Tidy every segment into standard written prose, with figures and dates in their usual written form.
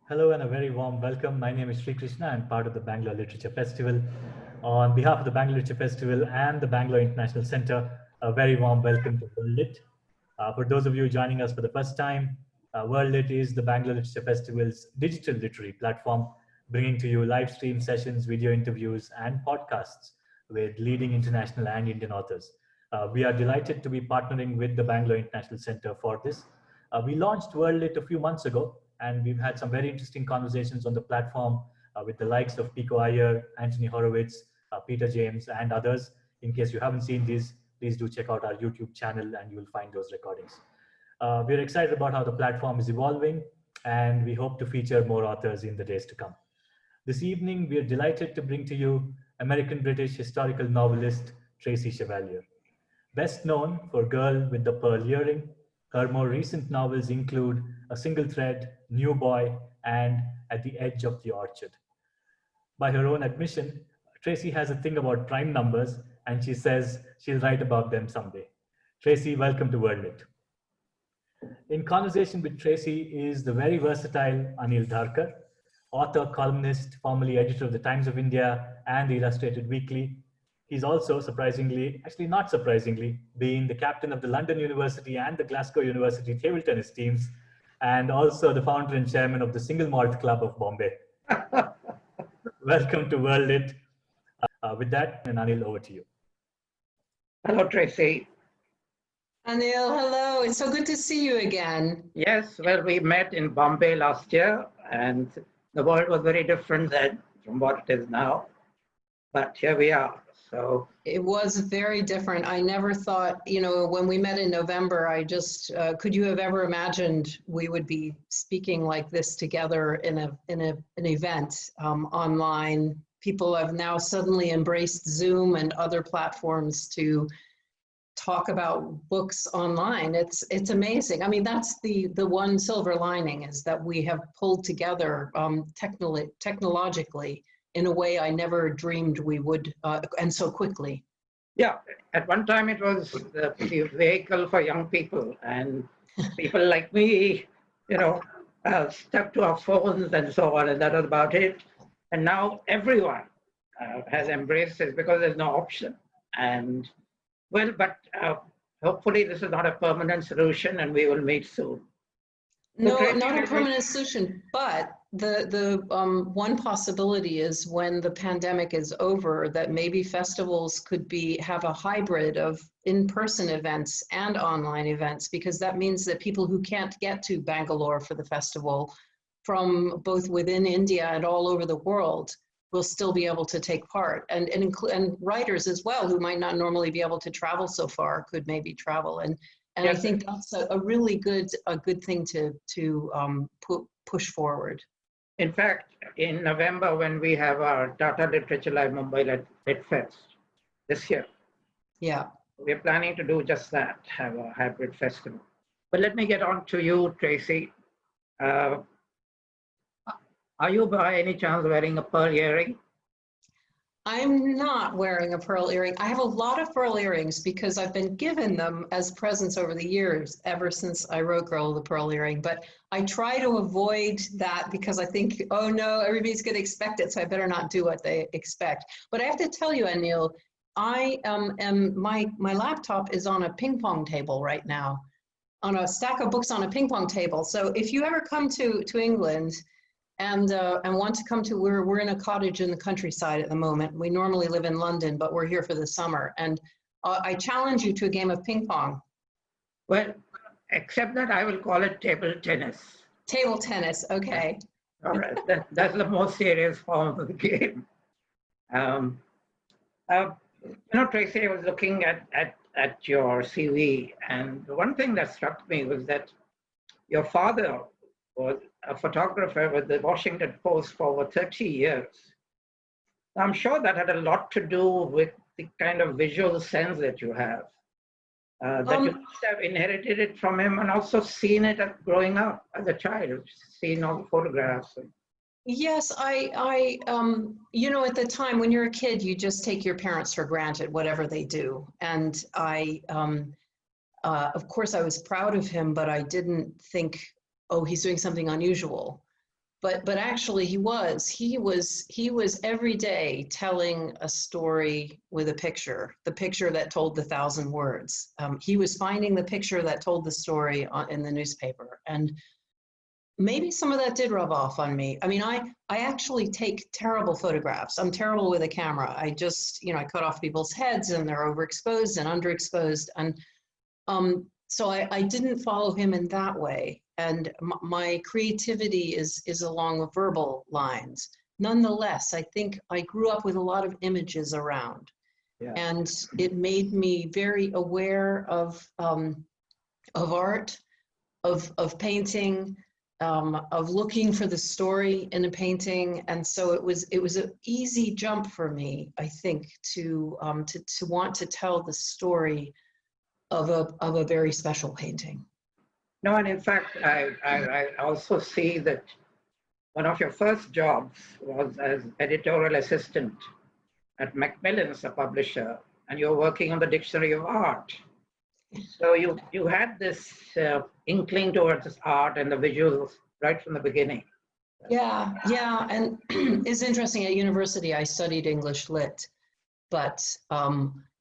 Hello and a very warm welcome. My name is Sri Krishna. I'm part of the Bangalore Literature Festival. On behalf of the Bangalore Literature Festival and the Bangalore International Center, a very warm welcome to WorldLit. For those of you joining us for the first time, WorldLit is the Bangalore Literature Festival's digital literary platform, bringing to you live stream sessions, video interviews, and podcasts with leading international and Indian authors. We are delighted to be partnering with the Bangalore International Center for this. We launched WorldLit a few months ago, and we've had some very interesting conversations on the platform with the likes of Pico Iyer, Anthony Horowitz, Peter James, and others. In case you haven't seen these, please do check out our YouTube channel and you will find those recordings. We're excited about how the platform is evolving, and we hope to feature more authors in the days to come. This evening, we are delighted to bring to you American-British historical novelist Tracy Chevalier. Best known for Girl with the Pearl Earring, her more recent novels include A Single Thread, New Boy, and At the Edge of the Orchard. By her own admission, Tracy has a thing about prime numbers, and she says she'll write about them someday. Tracy, welcome to WorldLit. In conversation with Tracy is the very versatile Anil Dharker, author, columnist, formerly editor of the Times of India and the Illustrated Weekly. He's also, surprisingly, actually not surprisingly, being the captain of the London University and the Glasgow University table tennis teams, and also the founder and chairman of the Single Malt Club of Bombay. Welcome to WorldLit. With that, and Anil, over to you. Hello, Tracy. Anil, hello. It's so good to see you again. Yes, well, we met in Bombay last year, and the world was very different then from what it is now. But here we are. So it was very different. I never thought, when we met in November, I just could you have ever imagined we would be speaking like this together in an event online? People have now suddenly embraced Zoom and other platforms to talk about books online. It's amazing. I mean, that's the one silver lining, is that we have pulled together technologically in a way I never dreamed we would, and so quickly. Yeah, at one time it was the vehicle for young people, and people like me, stuck to our phones and so on, and that was about it. And now everyone has embraced it because there's no option. And well, but hopefully this is not a permanent solution, and we will meet soon. No, not a permanent solution, but the one possibility is when the pandemic is over, that maybe festivals could have a hybrid of in-person events and online events, because that means that people who can't get to Bangalore for the festival from both within India and all over the world will still be able to take part, and writers as well who might not normally be able to travel so far could maybe travel, and yes. I think that's a really good thing to push forward. In fact, in November, when we have our Tata Literature Live Mumbai Lit Fest this year, yeah, we're planning to do just that, have a hybrid festival. But let me get on to you, Tracy. Are you by any chance wearing a pearl earring? I'm not wearing a pearl earring. I have a lot of pearl earrings because I've been given them as presents over the years, ever since I wrote Girl with the Pearl Earring. But I try to avoid that because I think, oh no, everybody's going to expect it, so I better not do what they expect. But I have to tell you, Anil, my laptop is on a ping pong table right now, on a stack of books on a ping pong table. So if you ever come to England, and want to come to, we're in a cottage in the countryside at the moment. We normally live in London, but we're here for the summer. And I challenge you to a game of ping pong. Well, except that I will call it table tennis. Table tennis, okay. All right, that's the most serious form of the game. Tracy, I was looking at your CV, and one thing that struck me was that your father was a photographer with the Washington Post for over 30 years. I'm sure that had a lot to do with the kind of visual sense that you have. That you must have inherited it from him and also seen it growing up as a child, seen all the photographs. Yes, I at the time when you're a kid, you just take your parents for granted, whatever they do. And of course I was proud of him, but I didn't think, oh, he's doing something unusual. but actually he was every day telling a story with a picture, the picture that told the 1,000 words. He was finding the picture that told the story in the newspaper. And maybe some of that did rub off on me. I mean, I actually take terrible photographs. I'm terrible with a camera. I just, I cut off people's heads and they're overexposed and underexposed. And so I didn't follow him in that way. And my creativity is along verbal lines. Nonetheless, I think I grew up with a lot of images around. Yeah. And it made me very aware of art, of painting, of looking for the story in a painting. And so it was an easy jump for me, I think, to want to tell the story of a very special painting. No, and in fact, I also see that one of your first jobs was as editorial assistant at Macmillan's, a publisher, and you're working on the Dictionary of Art. So you had this inkling towards this art and the visuals right from the beginning. Yeah, and it's interesting. At university, I studied English Lit, but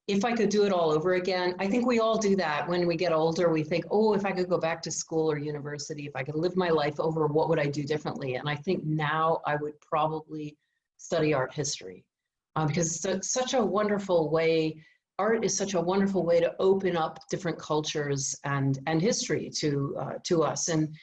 if I could do it all over again, I think we all do that when we get older. We think, oh, if I could go back to school or university, if I could live my life over, what would I do differently? And I think now I would probably study art history because it's such a wonderful way. Art is such a wonderful way to open up different cultures and history to us. And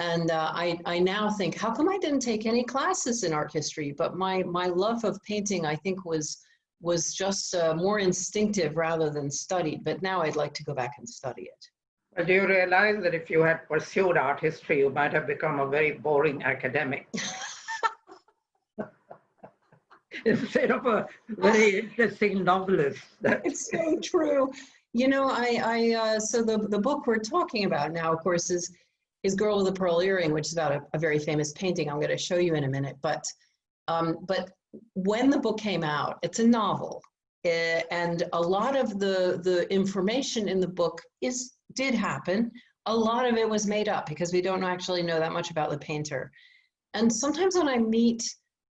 I now think, how come I didn't take any classes in art history? But my love of painting, I think, was just more instinctive rather than studied. But now I'd like to go back and study it. Well, do you realize that if you had pursued art history, you might have become a very boring academic instead of a very interesting novelist? It's so true. So the book we're talking about now, of course, is Girl with a Pearl Earring, which is about a very famous painting I'm going to show you in a minute. But when the book came out, it's a novel, and a lot of the information in the book did happen. A lot of it was made up because we don't actually know that much about the painter. And sometimes when I meet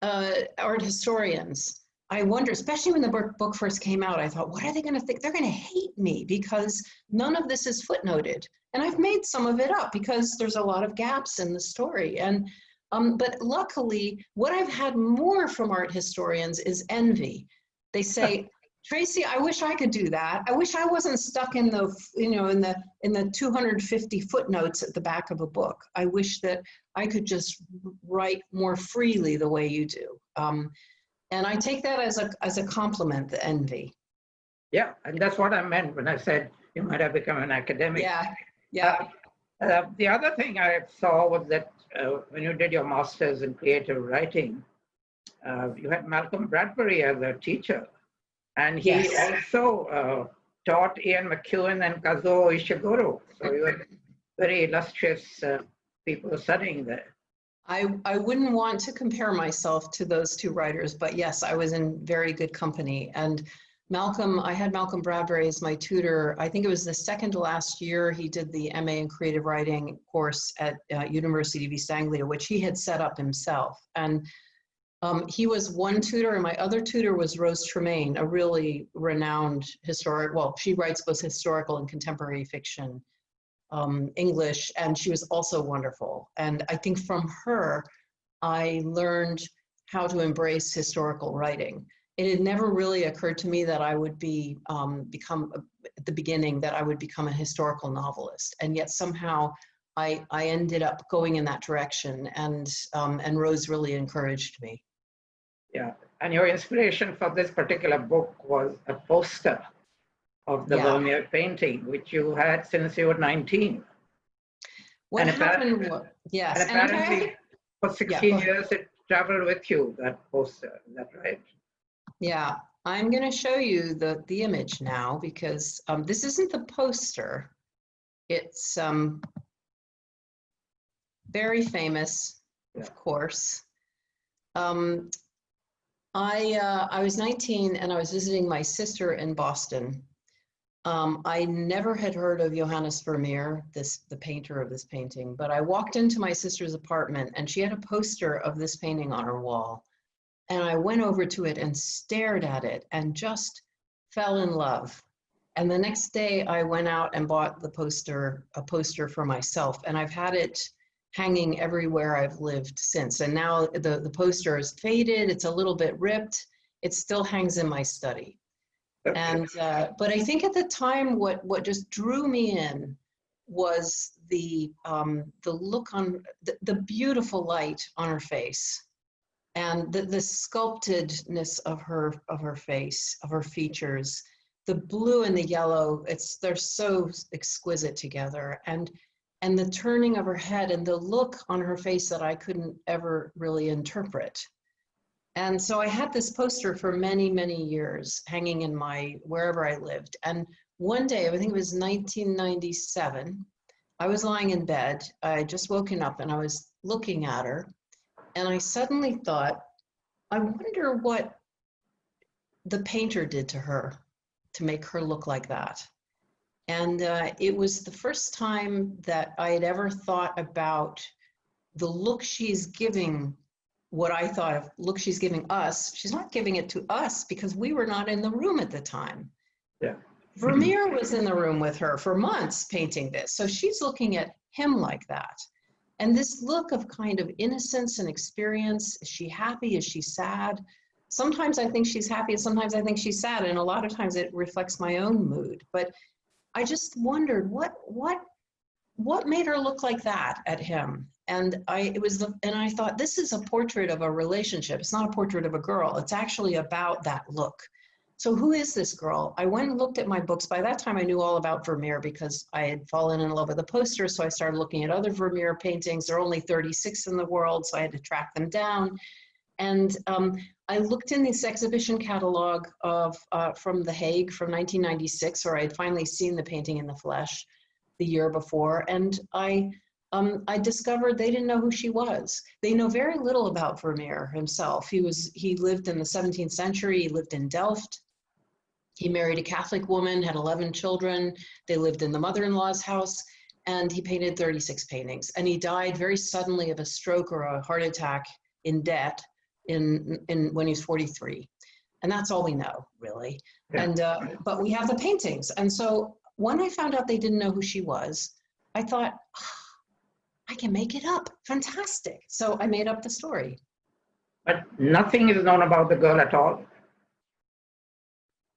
art historians, I wonder, especially when the book first came out, I thought, what are they going to think? They're going to hate me because none of this is footnoted. And I've made some of it up because there's a lot of gaps in the story. And but luckily, what I've had more from art historians is envy. They say, Tracy, I wish I could do that. I wish I wasn't stuck in the, in the 250 footnotes at the back of a book. I wish that I could just write more freely the way you do. And I take that as a compliment, the envy. Yeah, and that's what I meant when I said you might have become an academic. Yeah. The other thing I saw was that when you did your master's in creative writing, you had Malcolm Bradbury as a teacher, and he also taught Ian McEwan and Kazuo Ishiguro. So you had very illustrious people studying there. I wouldn't want to compare myself to those two writers, but yes, I was in very good company. And I had Malcolm Bradbury as my tutor. I think it was the second to last year he did the MA in creative writing course at University of East Anglia, which he had set up himself. And he was one tutor, and my other tutor was Rose Tremaine, a really renowned she writes both historical and contemporary fiction, English, and she was also wonderful. And I think from her, I learned how to embrace historical writing. It had never really occurred to me that I would become at the beginning that I would become a historical novelist, and yet somehow I ended up going in that direction, and Rose really encouraged me. Yeah, and your inspiration for this particular book was a poster of the Vermeer painting, which you had since you were 19. What happened? Yes, and apparently for 16 years it traveled with you, that poster. Is that right? Yeah, I'm going to show you the image now because this isn't the poster. It's very famous, of course. I was 19 and I was visiting my sister in Boston. I never had heard of Johannes Vermeer, the painter of this painting, but I walked into my sister's apartment and she had a poster of this painting on her wall. And I went over to it and stared at it and just fell in love. And the next day I went out and bought a poster for myself. And I've had it hanging everywhere I've lived since. And now the poster is faded, it's a little bit ripped. It still hangs in my study. And, but I think at the time, what just drew me in was the look on, the beautiful light on her face, and the sculptedness of her face, of her features, the blue and the yellow, they're so exquisite together. And the turning of her head and the look on her face that I couldn't ever really interpret. And so I had this poster for many, many years hanging in wherever I lived. And one day, I think it was 1997, I was lying in bed. I had just woken up and I was looking at her. And I suddenly thought, I wonder what the painter did to her to make her look like that. And it was the first time that I had ever thought about the look she's giving, what I thought of look she's giving us. She's not giving it to us because we were not in the room at the time. Yeah. Vermeer was in the room with her for months painting this. So she's looking at him like that. And this look of kind of innocence and experience, is she happy? Is she sad? Sometimes I think she's happy and sometimes I think she's sad. And a lot of times it reflects my own mood. But I just wondered what made her look like that at him. And I thought, this is a portrait of a relationship. It's not a portrait of a girl. It's actually about that look. So who is this girl? I went and looked at my books. By that time, I knew all about Vermeer because I had fallen in love with the poster. So I started looking at other Vermeer paintings. There are only 36 in the world, so I had to track them down. And I looked in this exhibition catalog from The Hague from 1996, where I had finally seen the painting in the flesh the year before. And I discovered they didn't know who she was. They know very little about Vermeer himself. He lived in the 17th century. He lived in Delft. He married a Catholic woman, had 11 children. They lived in the mother-in-law's house, and he painted 36 paintings. And he died very suddenly of a stroke or a heart attack in debt when he was 43. And that's all we know, really. Yeah. And but we have the paintings. And so when I found out they didn't know who she was, I thought, I can make it up. Fantastic. So I made up the story. But nothing is known about the girl at all?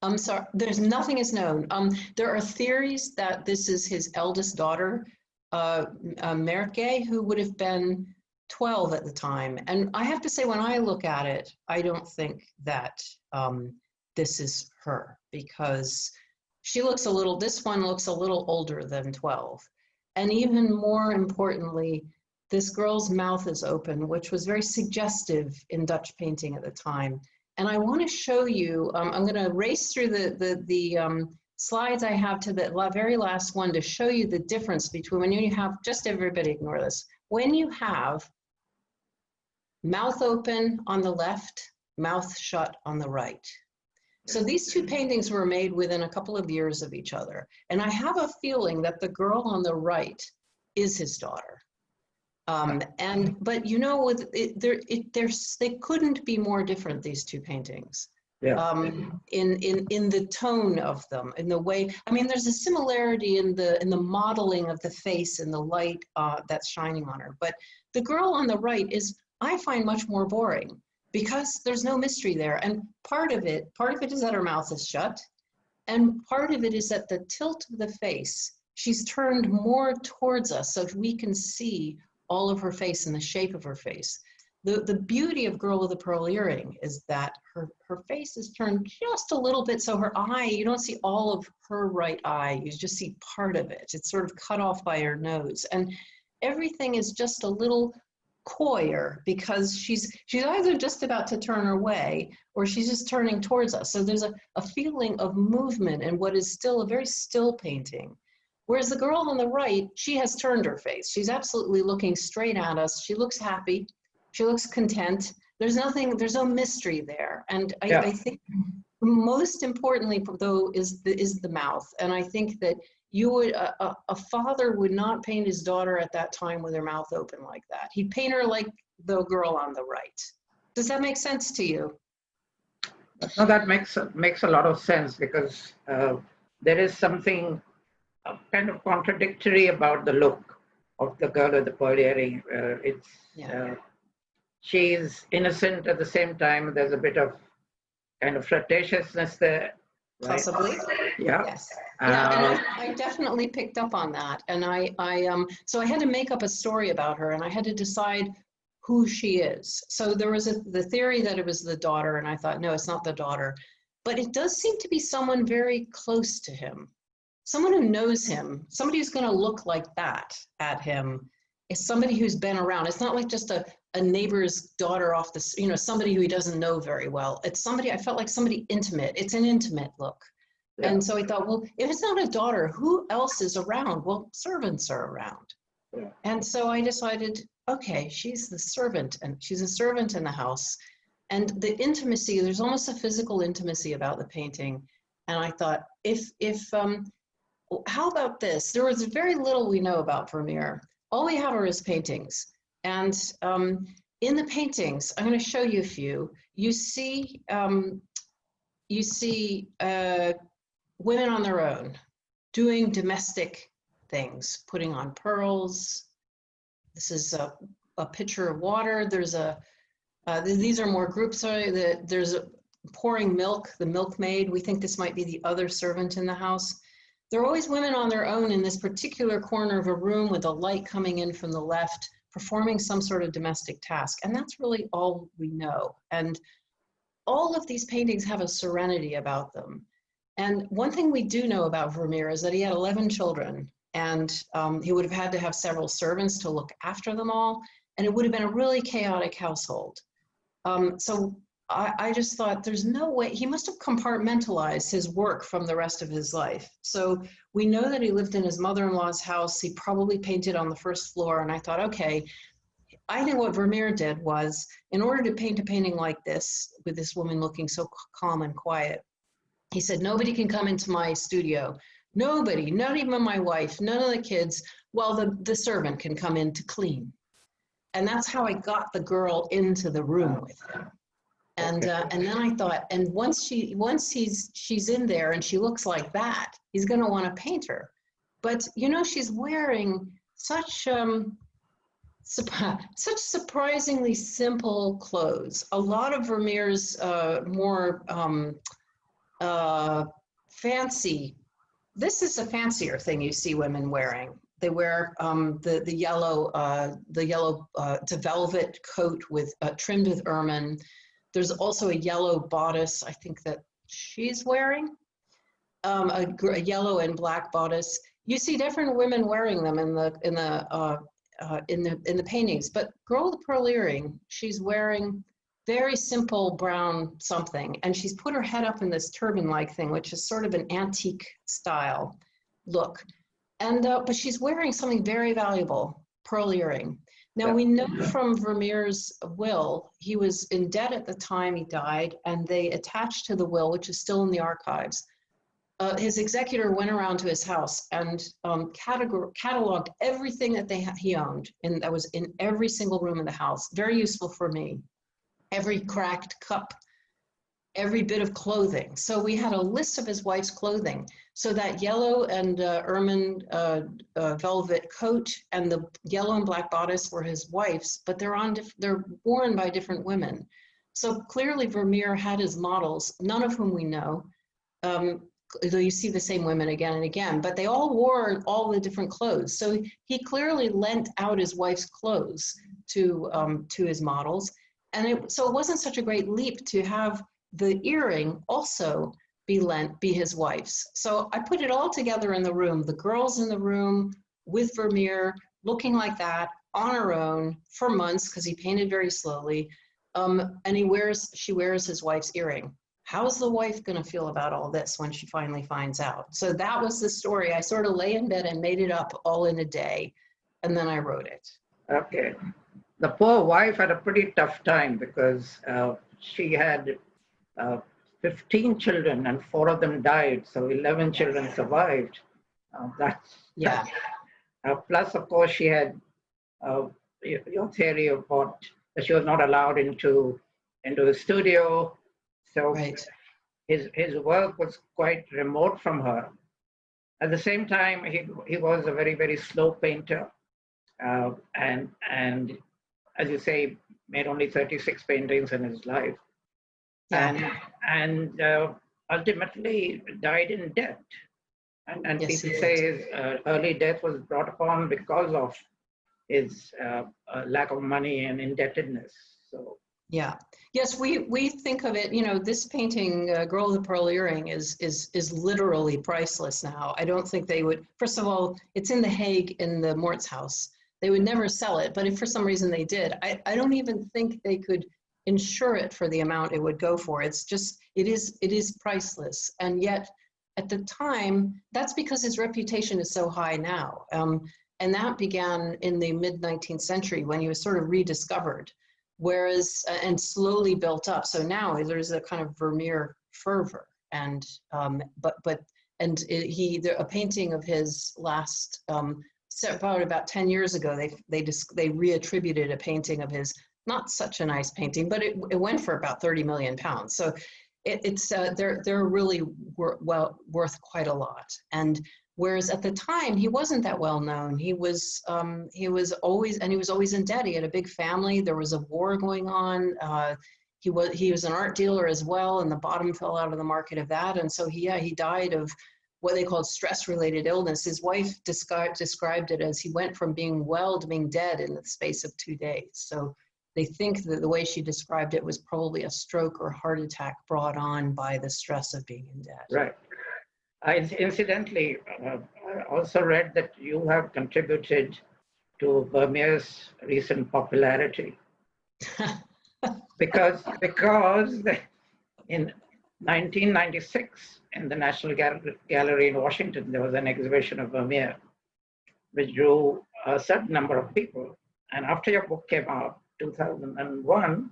I'm sorry, nothing is known. There are theories that this is his eldest daughter, Merke, who would have been 12 at the time. And I have to say, when I look at it, I don't think that this is her, because she looks this one looks a little older than 12. And even more importantly, this girl's mouth is open, which was very suggestive in Dutch painting at the time. And I want to show you, I'm going to race through the slides I have to the very last one to show you the difference between when you have, just everybody ignore this, when you have mouth open on the left, mouth shut on the right. So these two paintings were made within a couple of years of each other. And I have a feeling that the girl on the right is his daughter. But you know, they couldn't be more different, these two paintings. Yeah. In the tone of them, in the way, I mean, there's a similarity in the modeling of the face and the light that's shining on her. But the girl on the right is, I find, much more boring, because there's no mystery there. And part of it is that her mouth is shut, and part of it is that the tilt of the face, she's turned more towards us so we can see all of her face and the shape of her face. The beauty of Girl with a Pearl Earring is that her face is turned just a little bit, so her eye, you don't see all of her right eye, you just see part of it. It's sort of cut off by her nose. And everything is just a little coyer, because she's either just about to turn her way or she's just turning towards us. So there's a feeling of movement in what is still a very still painting. Whereas the girl on the right, she has turned her face. She's absolutely looking straight at us. She looks happy. She looks content. There's no mystery there. And I think most importantly, though, is the mouth. And I think that you would, a father would not paint his daughter at that time with her mouth open like that. He'd paint her like the girl on the right. Does that make sense to you? No, that makes a lot of sense, because there is something kind of contradictory about the look of the girl with the pearl earring. She's innocent at the same time. There's a bit of kind of flirtatiousness there. Right? Possibly. Yeah. Yes. Yeah, and I definitely picked up on that. And so I had to make up a story about her, and I had to decide who she is. So there was the theory that it was the daughter, and I thought, no, it's not the daughter. But it does seem to be someone very close to him, someone who knows him, somebody who's going to look like that at him. Is somebody who's been around. It's not like just a neighbor's daughter off the, somebody who he doesn't know very well. It's somebody, I felt like somebody intimate. It's an intimate look. Yeah. And so I thought, well, if it's not a daughter, who else is around? Well, servants are around. Yeah. And so I decided, okay, she's the servant, and she's a servant in the house. And the intimacy, there's almost a physical intimacy about the painting. And I thought, how about this? There was very little we know about Vermeer. All we have are his paintings. And in the paintings, I'm going to show you a few. You see women on their own doing domestic things, putting on pearls. This is a pitcher of water. There's these are more groups. There's pouring milk, the milkmaid. We think this might be the other servant in the house. There are always women on their own in this particular corner of a room with a light coming in from the left, performing some sort of domestic task. And that's really all we know. And all of these paintings have a serenity about them. And one thing we do know about Vermeer is that he had 11 children, and he would have had to have several servants to look after them all. And it would have been a really chaotic household. So I just thought there's no way, he must have compartmentalized his work from the rest of his life. So we know that he lived in his mother-in-law's house. He probably painted on the first floor. And I thought, okay, I think what Vermeer did was, in order to paint a painting like this, with this woman looking so calm and quiet, he said, nobody can come into my studio. Nobody, not even my wife, none of the kids, well, the servant can come in to clean. And that's how I got the girl into the room with him. And then I thought, and once she's in there and she looks like that, he's going to want to paint her. But she's wearing such surprisingly simple clothes. A lot of Vermeer's more fancy. This is a fancier thing you see women wearing. They wear the yellow velvet coat with trimmed with ermine. There's also a yellow bodice, I think that she's wearing, a yellow and black bodice. You see different women wearing them in the paintings. But girl with the pearl earring, she's wearing very simple brown something, and she's put her head up in this turban-like thing, which is sort of an antique style look. And but she's wearing something very valuable, pearl earring. Now, we know from Vermeer's will, he was in debt at the time he died, and they attached to the will, which is still in the archives. His executor went around to his house and cataloged everything that he owned, and that was in every single room in the house. Very useful for me. Every cracked cup, every bit of clothing. So we had a list of his wife's clothing. So that yellow and ermine velvet coat and the yellow and black bodice were his wife's, but they're worn by different women. So clearly Vermeer had his models, none of whom we know, though you see the same women again and again, but they all wore all the different clothes. So he clearly lent out his wife's clothes to his models. And so it wasn't such a great leap to have the earring also be his wife's. So I put it all together in the room, the girls in the room with Vermeer looking like that on her own for months, because he painted very slowly. And she wears his wife's earring. How's the wife going to feel about all this when she finally finds out? So that was the story. I sort of lay in bed and made it up all in a day, and then I wrote it. Okay. The poor wife had a pretty tough time, because she had 15 children and 4 of them died, so 11 children survived. Yeah. Plus, of course, she had your theory about that she was not allowed into the studio. So Right. his work was quite remote from her. At the same time, he was a very, very slow painter. And as you say, made only 36 paintings in his life. Yeah. And ultimately died in debt. And Yes, people he say did. his early death was brought upon because of his lack of money and indebtedness. So Yeah. Yes, we think of it, you know, this painting, Girl with the Pearl Earring, is literally priceless now. I don't think they would, first of all, it's in The Hague in the Mort's house. They would never sell it, but if for some reason they did, I don't even think they could insure it for the amount it would go for. It's just, it is priceless. And yet at the time, that's because his reputation is so high now. And that began in the mid-19th century when he was sort of rediscovered. Whereas, and slowly built up. So now there's a kind of Vermeer fervor, and a painting of his last about 10 years ago, they reattributed a painting of his, not such a nice painting, but it went for about 30 million pounds. So they're really worth quite a lot. And whereas at the time he wasn't that well known, he was always in debt. He had a big family. There was a war going on. He was an art dealer as well, and the bottom fell out of the market of that. And so he died of what they called stress-related illness. His wife described it as he went from being well to being dead in the space of 2 days. So they think that the way she described it was probably a stroke or heart attack brought on by the stress of being in debt. right. Incidentally, I also read that you have contributed to Vermeer's recent popularity because in 1996 in the National Gallery in Washington, there was an exhibition of Vermeer which drew a certain number of people. And after your book came out, 2001,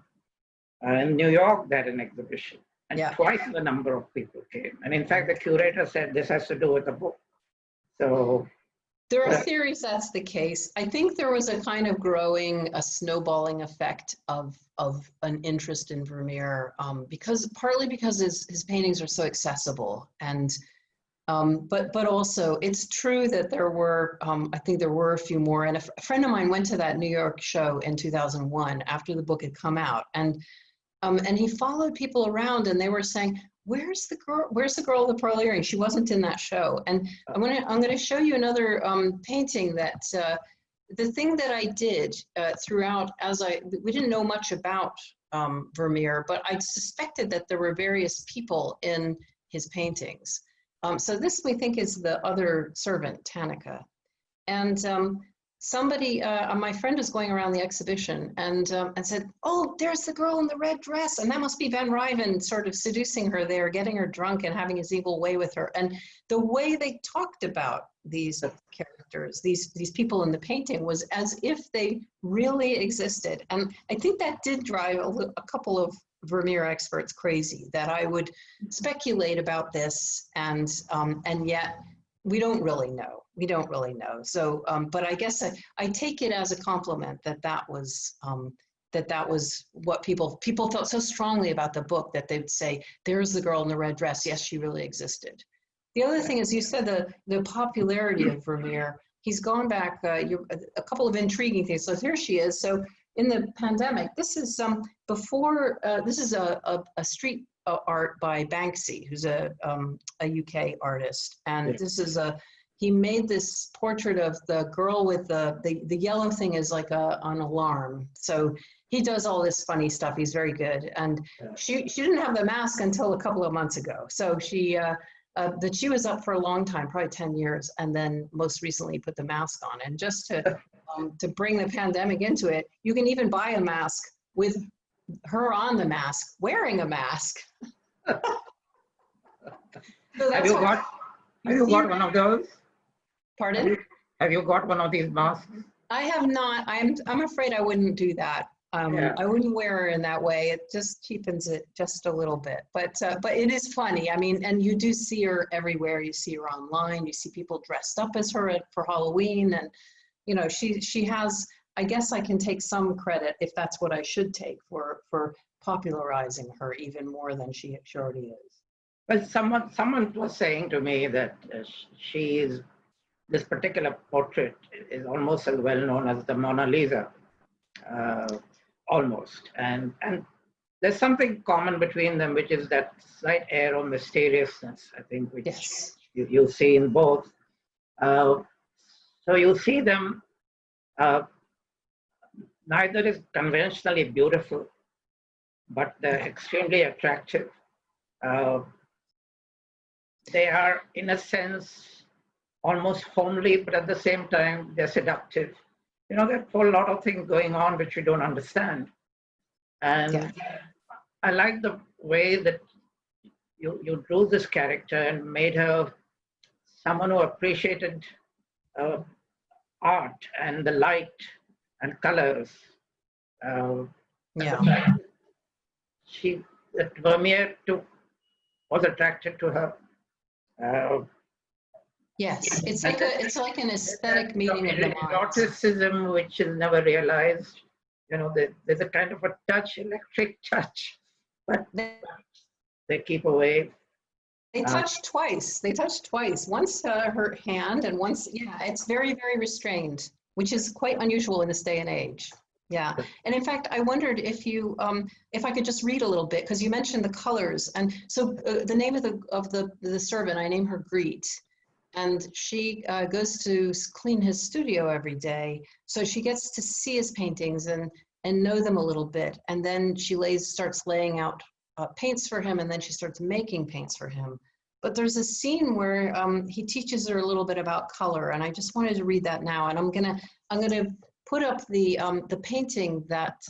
in New York, they had an exhibition. And twice the number of people came. And in fact, the curator said this has to do with the book. So there are theories that's the case. I think there was a kind of a snowballing effect of an interest in Vermeer, partly because his paintings are so accessible, and but also it's true that there were I think there were a few more. And a friend of mine went to that New York show in 2001 after the book had come out, and he followed people around, and they were saying, Where's the girl with the pearl earring? She wasn't in that show. And I'm gonna show you another painting that the thing that I did throughout, we didn't know much about Vermeer, but I suspected that there were various people in his paintings. So this we think is the other servant, Tanika. And somebody, my friend was going around the exhibition and said, oh, there's the girl in the red dress. And that must be Van Ryven sort of seducing her there, getting her drunk and having his evil way with her. And the way they talked about these characters, these people in the painting, was as if they really existed. And I think that did drive a couple of Vermeer experts crazy, that I would speculate about this, and yet we don't really know. We don't really know. So, but I guess I take it as a compliment that was what people felt so strongly about the book, that they'd say, there's the girl in the red dress. Yes, she really existed. The other thing is, you said the popularity of Vermeer. He's gone back a couple of intriguing things. So here she is. So in the pandemic, this is before. This is a street art by Banksy, who's a UK artist, and this is he made this portrait of the girl with the yellow thing is like an alarm. So he does all this funny stuff. He's very good. And she didn't have the mask until a couple of months ago. So she was up for a long time, probably 10 years, and then most recently put the mask on. And just to bring the pandemic into it, you can even buy a mask with her on the mask, wearing a mask. So have you got one of those? Pardon? Have you got one of these masks? I have not. I'm afraid I wouldn't do that. I wouldn't wear her in that way. It just cheapens it just a little bit. But it is funny. I mean, and you do see her everywhere. You see her online. You see people dressed up as her for Halloween. And, you know, she has, I guess I can take some credit, if that's what I should take, for popularizing her even more than she already is. Well, someone was saying to me that this particular portrait is almost as well known as the Mona Lisa. Almost, and there's something common between them, which is that slight air of mysteriousness, I think, which yes. you see in both. So you see them, neither is conventionally beautiful, but they're extremely attractive. They are, in a sense, almost homely, but at the same time, they're seductive. You know, there's a whole lot of things going on which we don't understand. And I like the way that you drew this character and made her someone who appreciated art and the light and colors. That Vermeer was attracted to her. Yes, it's like an aesthetic meeting of the mind. Eroticism, which is never realized. You know, there's a kind of a touch, electric touch, but they keep away. They touched twice. They touched twice. Once her hand, and once, it's very, very restrained, which is quite unusual in this day and age. Yeah, and in fact, I wondered if I could just read a little bit, because you mentioned the colors, and so the name of the servant, I name her Greet. And she goes to clean his studio every day. So she gets to see his paintings and know them a little bit. And then she starts laying out paints for him, and then she starts making paints for him. But there's a scene where he teaches her a little bit about color, and I just wanted to read that now. And I'm gonna put up the painting that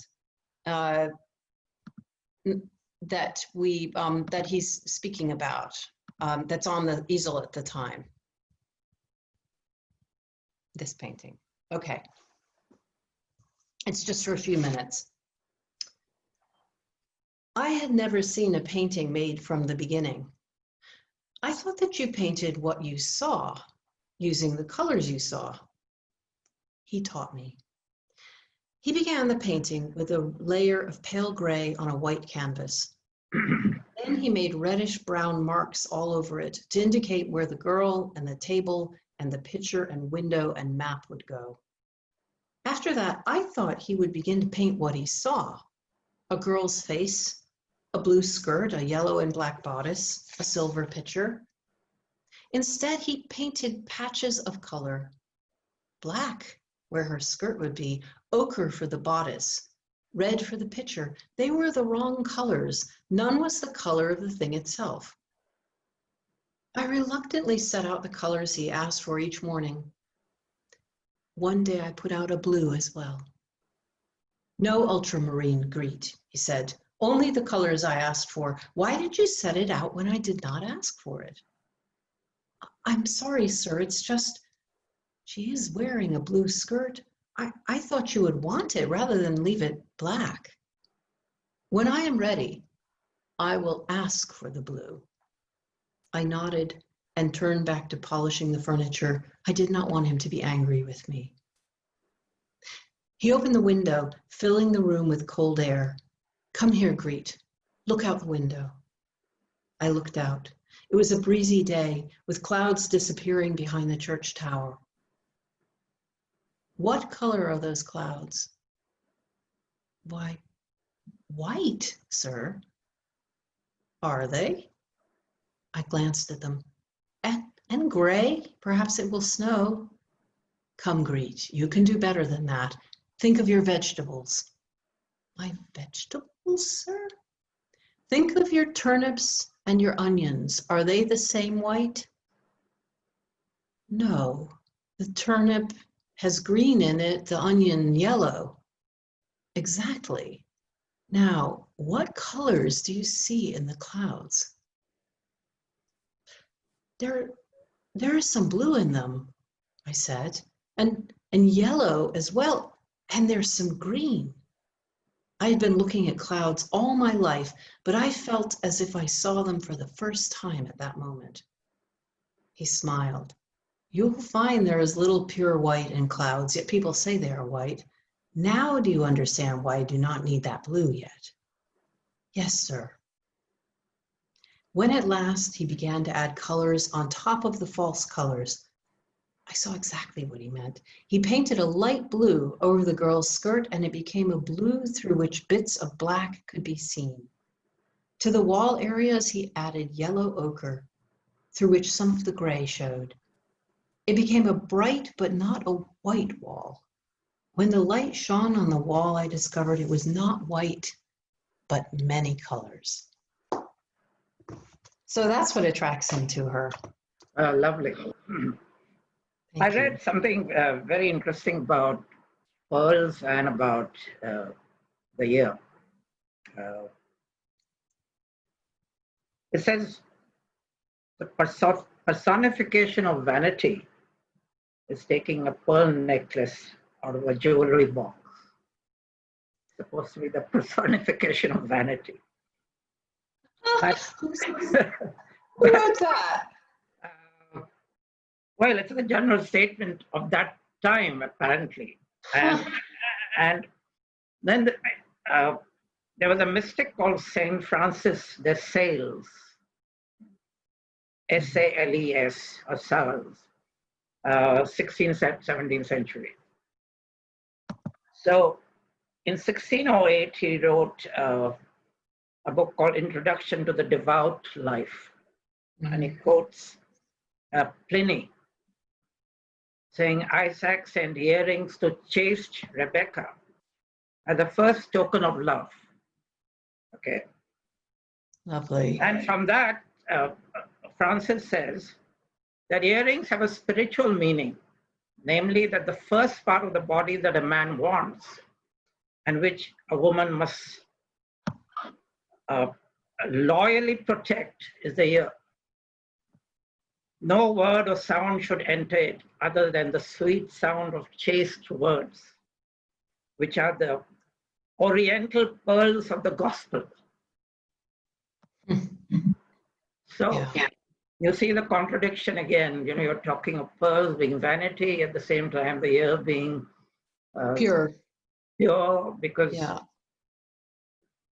he's speaking about, that's on the easel at the time. This painting. Okay. It's just for a few minutes. I had never seen a painting made from the beginning. I thought that you painted what you saw, using the colors you saw. He taught me. He began the painting with a layer of pale gray on a white canvas. Then he made reddish-brown marks all over it to indicate where the girl and the table and the picture and window and map would go. After that, I thought he would begin to paint what he saw. A girl's face, a blue skirt, a yellow and black bodice, a silver pitcher. Instead, he painted patches of color. Black, where her skirt would be, ochre for the bodice, red for the pitcher. They were the wrong colors. None was the color of the thing itself. I reluctantly set out the colors he asked for each morning. One day I put out a blue as well. No ultramarine, Greet, he said. Only the colors I asked for. Why did you set it out when I did not ask for it? I'm sorry, sir, it's just, she is wearing a blue skirt. I thought you would want it rather than leave it black. When I am ready, I will ask for the blue. I nodded and turned back to polishing the furniture. I did not want him to be angry with me. He opened the window, filling the room with cold air. Come here, Greet. Look out the window. I looked out. It was a breezy day, with clouds disappearing behind the church tower. What color are those clouds? Why, white, sir. Are they? I glanced at them. And gray? Perhaps it will snow. Come, Greet, you can do better than that. Think of your vegetables. My vegetables, sir? Think of your turnips and your onions. Are they the same white? No, the turnip has green in it, the onion yellow. Exactly. Now, what colors do you see in the clouds? There is some blue in them, I said, and yellow as well, and there's some green. I had been looking at clouds all my life, but I felt as if I saw them for the first time at that moment. He smiled. You'll find there is little pure white in clouds, yet people say they are white. Now do you understand why I do not need that blue yet? Yes, sir. When at last he began to add colors on top of the false colors, I saw exactly what he meant. He painted a light blue over the girl's skirt, and it became a blue through which bits of black could be seen. To the wall areas, he added yellow ochre, through which some of the gray showed. It became a bright but not a white wall. When the light shone on the wall, I discovered it was not white, but many colors. So that's what attracts him to her. Lovely. I read something very interesting about pearls and about the year. It says the personification of vanity is taking a pearl necklace out of a jewelry box. It's supposed to be the personification of vanity. Who wrote that? Well, it's a general statement of that time, apparently. And then there was a mystic called Saint Francis de Sales, S-A-L-E-S, or Sales, 16th, 17th century. So in 1608, he wrote a book called Introduction to the Devout Life. Mm-hmm. And he quotes Pliny, saying Isaac sent earrings to chaste Rebecca as the first token of love. Okay. Lovely. And from that, Francis says that earrings have a spiritual meaning, namely that the first part of the body that a man wants and which a woman must loyally protect is the ear. No word or sound should enter it other than the sweet sound of chaste words, which are the oriental pearls of the gospel. So you see the contradiction again. You know, you're talking of pearls being vanity, at the same time the ear being pure, because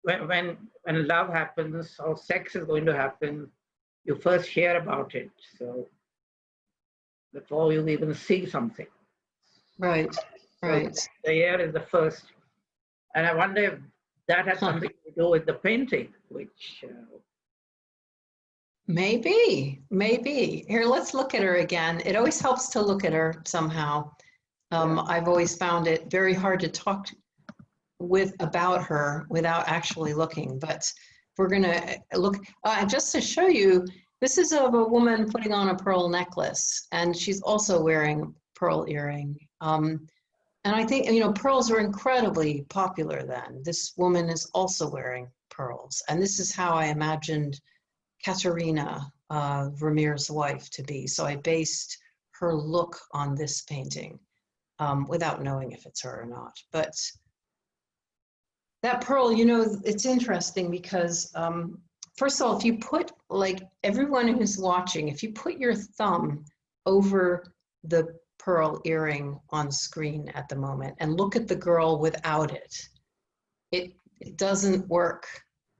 when love happens or sex is going to happen, you first hear about it. So before you even see something. Right, right. So the ear is the first. And I wonder if that has something to do with the painting, which... Maybe. Here, let's look at her again. It always helps to look at her somehow. I've always found it very hard to talk about her without actually looking, but we're gonna look, just to show you, this is of a woman putting on a pearl necklace, and she's also wearing pearl earring. And I think, you know, pearls were incredibly popular then. This woman is also wearing pearls, and this is how I imagined Katerina, Vermeer's wife, to be. So I based her look on this painting without knowing if it's her or not. But that pearl, you know, it's interesting because first of all, if you put, like everyone who's watching, if you put your thumb over the pearl earring on screen at the moment and look at the girl without it, it doesn't work.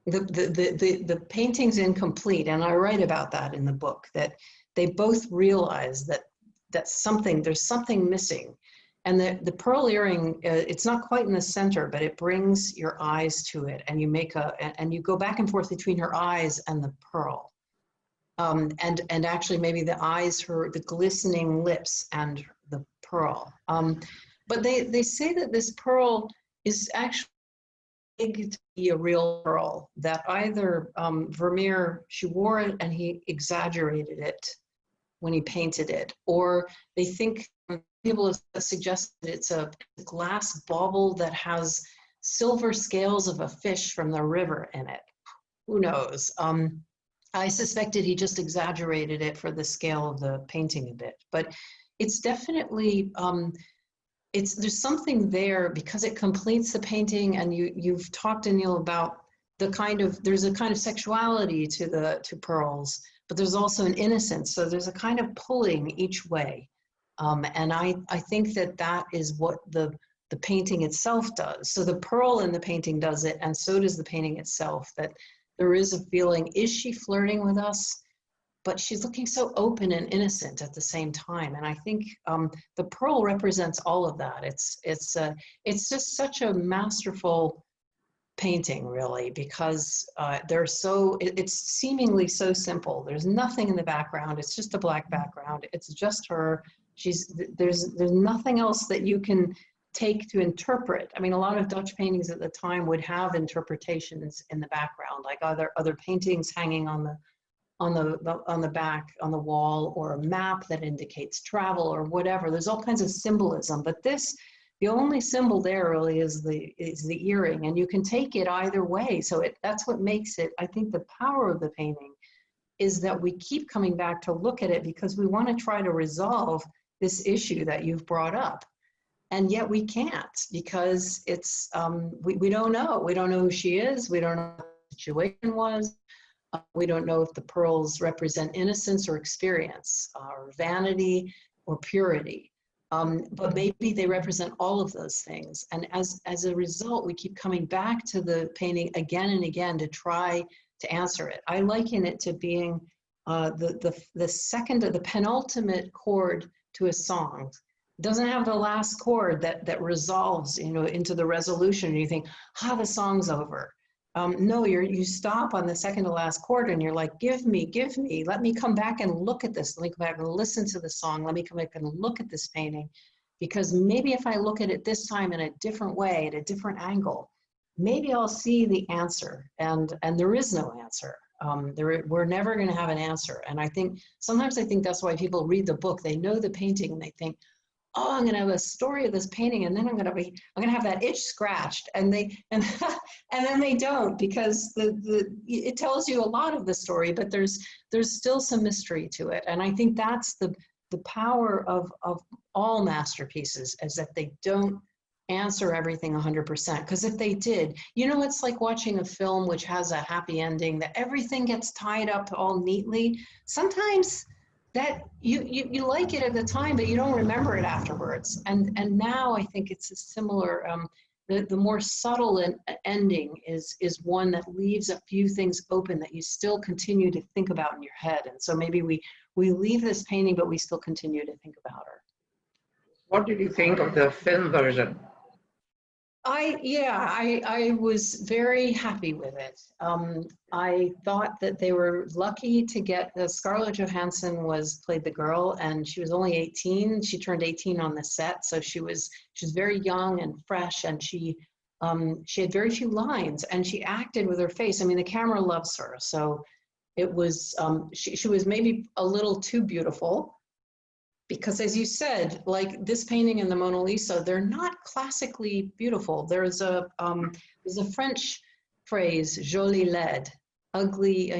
The painting's incomplete, and I write about that in the book, that they both realize that there's something missing. And the pearl earring, it's not quite in the center, but it brings your eyes to it, and you go back and forth between her eyes and the pearl. And actually maybe the eyes, the glistening lips and the pearl. But they say that this pearl is actually to be a real pearl, that either Vermeer, she wore it and he exaggerated it when he painted it, or they think people have suggested it's a glass bauble that has silver scales of a fish from the river in it. Who knows? I suspected he just exaggerated it for the scale of the painting a bit, but it's definitely there's something there because it completes the painting, and you've talked, Anil, about there's a kind of sexuality to pearls, but there's also an innocence. So there's a kind of pulling each way. And I think that is what the painting itself does. So the pearl in the painting does it, and so does the painting itself, that there is a feeling, is she flirting with us? But she's looking so open and innocent at the same time. And I think the pearl represents all of that. It's just such a masterful painting, really, because it's seemingly so simple. There's nothing in the background. It's just a black background. It's just her. There's nothing else that you can take to interpret. I mean, a lot of Dutch paintings at the time would have interpretations in the background, like other paintings hanging on the back, on the wall, or a map that indicates travel or whatever. There's all kinds of symbolism, but the only symbol there really is the earring, and you can take it either way. So that's what makes it, I think the power of the painting is that we keep coming back to look at it because we want to try to resolve this issue that you've brought up. And yet we can't, because it's, we don't know. We don't know who she is. We don't know what the situation was. We don't know if the pearls represent innocence or experience, or vanity or purity. But maybe they represent all of those things. And as a result, we keep coming back to the painting again and again to try to answer it. I liken it to being the penultimate chord to a song. It doesn't have the last chord that resolves, into the resolution, and you think, the song's over. No, you stop on the second to last chord and you're like, give me, let me come back and look at this. Let me come back and listen to the song. Let me come back and look at this painting, because maybe if I look at it this time in a different way, at a different angle, maybe I'll see the answer. And there is no answer. We're never going to have an answer. And sometimes I think that's why people read the book. They know the painting and they think, oh, I'm going to have a story of this painting, and then I'm going to have that itch scratched, and then they don't, because it tells you a lot of the story, but there's still some mystery to it. And I think that's the power of all masterpieces, is that they don't answer everything 100%. Because if they did, it's like watching a film which has a happy ending, that everything gets tied up all neatly. Sometimes that you like it at the time, but you don't remember it afterwards. And now I think it's a similar, the more subtle ending is one that leaves a few things open that you still continue to think about in your head. And so maybe we leave this painting, but we still continue to think about her. What did you think of the film version? I was very happy with it. I thought that they were lucky to get Scarlett Johansson played the girl, and she was only 18. She turned 18 on the set, so she was very young and fresh, and she had very few lines, and she acted with her face. I mean, the camera loves her, so it was she was maybe a little too beautiful. Because as you said, like this painting and the Mona Lisa, they're not classically beautiful. There's a French phrase, jolie laide, ugly,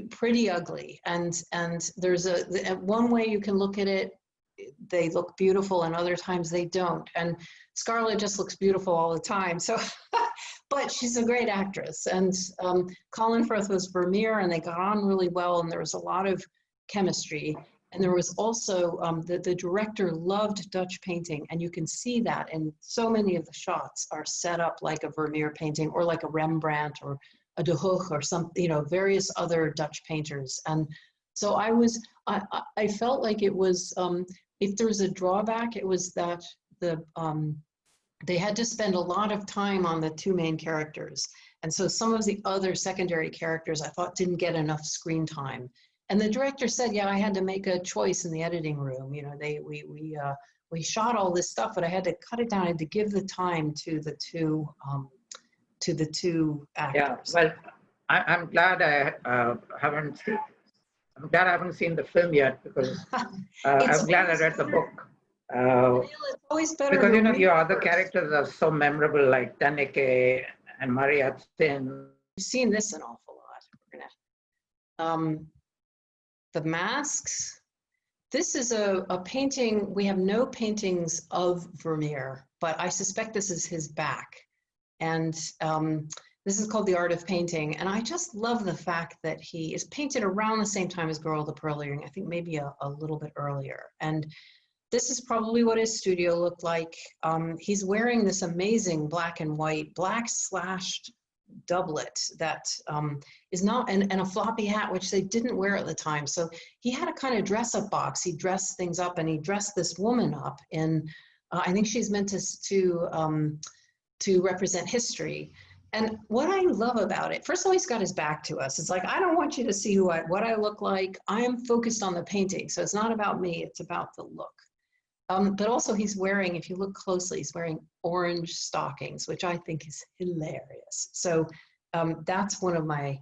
pretty ugly. And there's one way you can look at it, they look beautiful, and other times they don't. And Scarlett just looks beautiful all the time. So, but she's a great actress. And Colin Firth was Vermeer, and they got on really well, and there was a lot of chemistry. And there was also, the director loved Dutch painting, and you can see that, and so many of the shots are set up like a Vermeer painting, or like a Rembrandt, or a De Hoogh, or some, various other Dutch painters. And so I felt like it was, if there was a drawback, it was that they had to spend a lot of time on the two main characters. And so some of the other secondary characters I thought didn't get enough screen time. And the director said, yeah, I had to make a choice in the editing room. We shot all this stuff, but I had to cut it down. I had to give the time to the two actors. Yeah, well, I'm glad I haven't seen the film yet, because I'm glad I read the book. It's always better because your other characters are so memorable, like Tanika and Maria Thin. You've seen this an awful lot. The masks, This is a painting. We have no paintings of Vermeer, but I suspect this is his back. And this is called The Art of Painting. And I just love the fact that he is painted around the same time as Girl with the Pearl Earring, I think maybe a little bit earlier. And this is probably what his studio looked like. He's wearing this amazing black and white, black slashed doublet that is not, and a floppy hat, which they didn't wear at the time. So he had a kind of dress up box. He dressed things up, and he dressed this woman up in, I think she's meant to represent history. And what I love about it, first of all, he's got his back to us. It's like, I don't want you to see what I look like. I am focused on the painting. So it's not about me, it's about the look. But also he's wearing, if you look closely, he's wearing orange stockings, which I think is hilarious. So that's one of my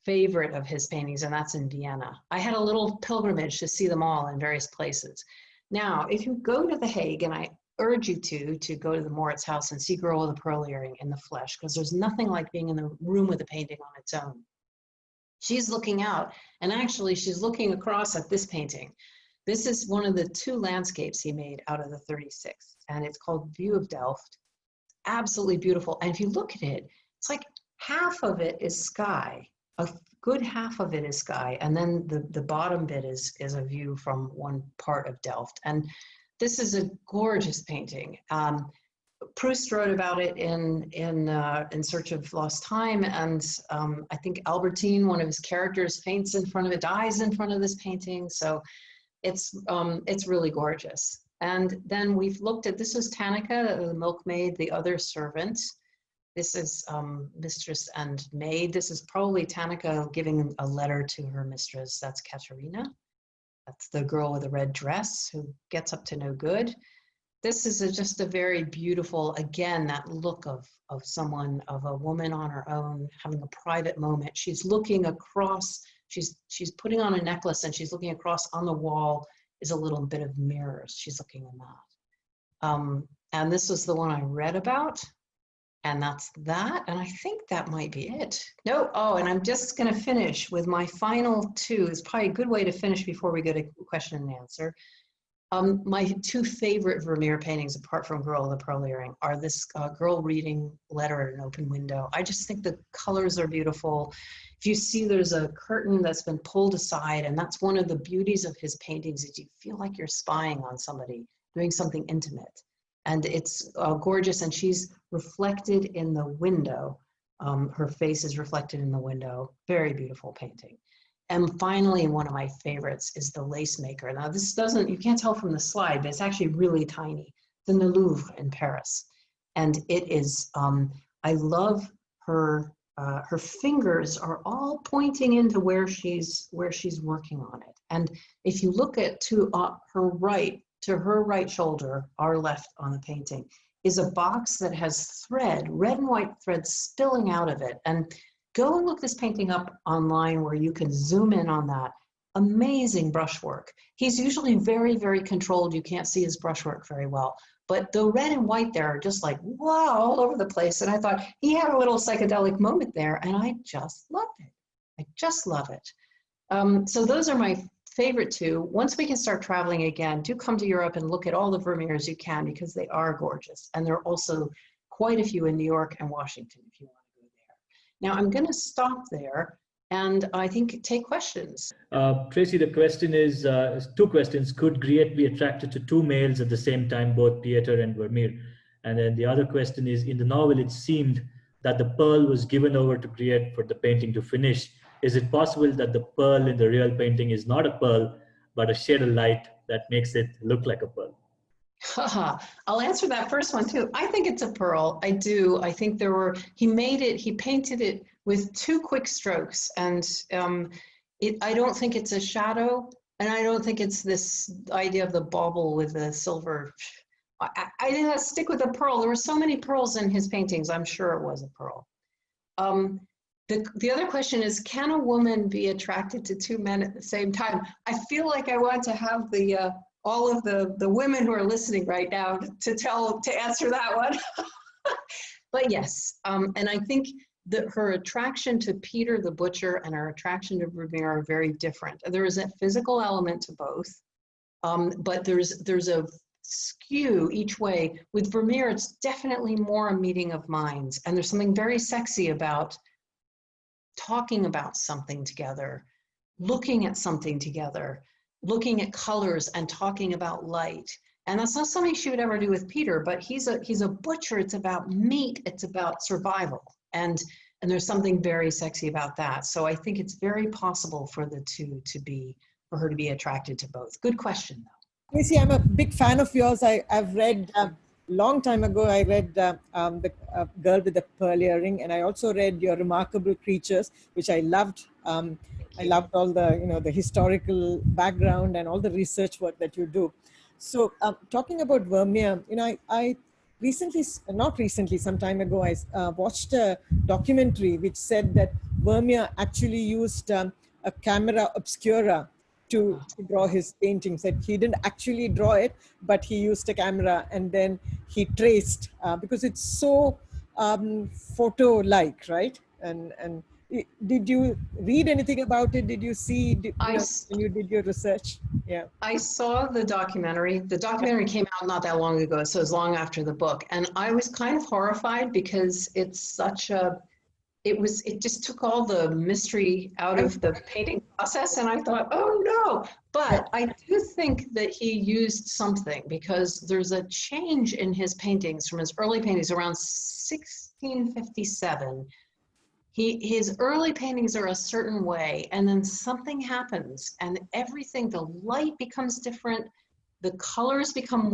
favorite of his paintings, and that's in Vienna. I had a little pilgrimage to see them all in various places. Now, if you go to The Hague, and I urge you to go to the Moritz house and see Girl with the Pearl Earring in the flesh, because there's nothing like being in the room with a painting on its own. She's looking out, and actually she's looking across at this painting. This is one of the 2 landscapes he made out of the 36, and it's called View of Delft. Absolutely beautiful. And if you look at it, it's like half of it is sky. A good half of it is sky, and then the bottom bit is a view from one part of Delft. And this is a gorgeous painting. Proust wrote about it in Search of Lost Time, and I think Albertine, one of his characters, faints in front of it, dies in front of this painting. So it's really gorgeous. And then we've looked at, this is Tanika the Milkmaid, the other servant. This is mistress and maid. This is probably Tanika giving a letter to her mistress. That's Katerina. That's the girl with the red dress who gets up to no good. This is just a very beautiful, again, that look of someone, of a woman on her own, having a private moment. She's looking across, she's putting on a necklace, and she's looking across. On the wall is a little bit of mirrors. She's looking in that. And this was the one I read about. And that's that. And I think that might be it. No, oh, and I'm just going to finish with my final 2. It's probably a good way to finish before we go to question and answer. My 2 favorite Vermeer paintings, apart from Girl with the Pearl Earring, are this girl reading Letter at an Open Window. I just think the colors are beautiful. If you see, there's a curtain that's been pulled aside, and that's one of the beauties of his paintings, is you feel like you're spying on somebody, doing something intimate. And it's gorgeous, and she's reflected in the window. Her face is reflected in the window. Very beautiful painting. And finally, one of my favorites is the Lace Maker. Now this doesn't, you can't tell from the slide, but it's actually really tiny. It's in the Louvre in Paris. And it is, I love her fingers are all pointing into where she's working on it. And if you look at to her right shoulder, our left on the painting, is a box that has thread, red and white thread spilling out of it. And go and look this painting up online where you can zoom in on that. Amazing brushwork. He's usually very, very controlled. You can't see his brushwork very well. But the red and white there are just like, wow, all over the place. And I thought he had a little psychedelic moment there, and I just loved it. I just love it. So those are my favorite 2. Once we can start traveling again, do come to Europe and look at all the Vermeers you can, because they are gorgeous. And there are also quite a few in New York and Washington if you want to go there. Now I'm going to stop there and I think take questions. Tracy, the question is 2 questions. Could Griette be attracted to 2 males at the same time, both Pieter and Vermeer? And then the other question is, in the novel, it seemed that the pearl was given over to Griette for the painting to finish. Is it possible that the pearl in the real painting is not a pearl, but a shade of light that makes it look like a pearl? I'll answer that first one too. I think it's a pearl. I do. I think he painted it with 2 quick strokes, and I don't think it's a shadow, and I don't think it's this idea of the bauble with the silver. I think I'll stick with a pearl. There were so many pearls in his paintings. I'm sure it was a pearl. The other question is, can a woman be attracted to 2 men at the same time? I feel like I want to have all of the women who are listening right now to answer that one. But yes, and I think that her attraction to Peter the Butcher and her attraction to Vermeer are very different. There is a physical element to both, but there's a skew each way. With Vermeer, it's definitely more a meeting of minds. And there's something very sexy about talking about something together, looking at something together, looking at colors and talking about light. And that's not something she would ever do with Peter, but he's a butcher. It's about meat. It's about survival. And there's something very sexy about that. So I think it's very possible for the two for her to be attracted to both. Good question, though. Tracy, I'm a big fan of yours. I've read, long time ago, I read The Girl with the Pearl Earring, and I also read your Remarkable Creatures, which I loved. I loved all the, the historical background and all the research work that you do. So talking about Vermeer, I recently, not recently, some time ago, I watched a documentary which said that Vermeer actually used a camera obscura to draw his paintings. That he didn't actually draw it, but he used a camera and then he traced because it's so photo-like, right? And did you read anything about it? Did you see when you did your research? Yeah, I saw the documentary. The documentary came out not that long ago, so it was long after the book. And I was kind of horrified because it's such a, it just took all the mystery out of the painting process. And I thought, oh no. But I do think that he used something, because there's a change in his paintings from his early paintings around 1657. His early paintings are a certain way, and then something happens, and everything, the light becomes different, the colors become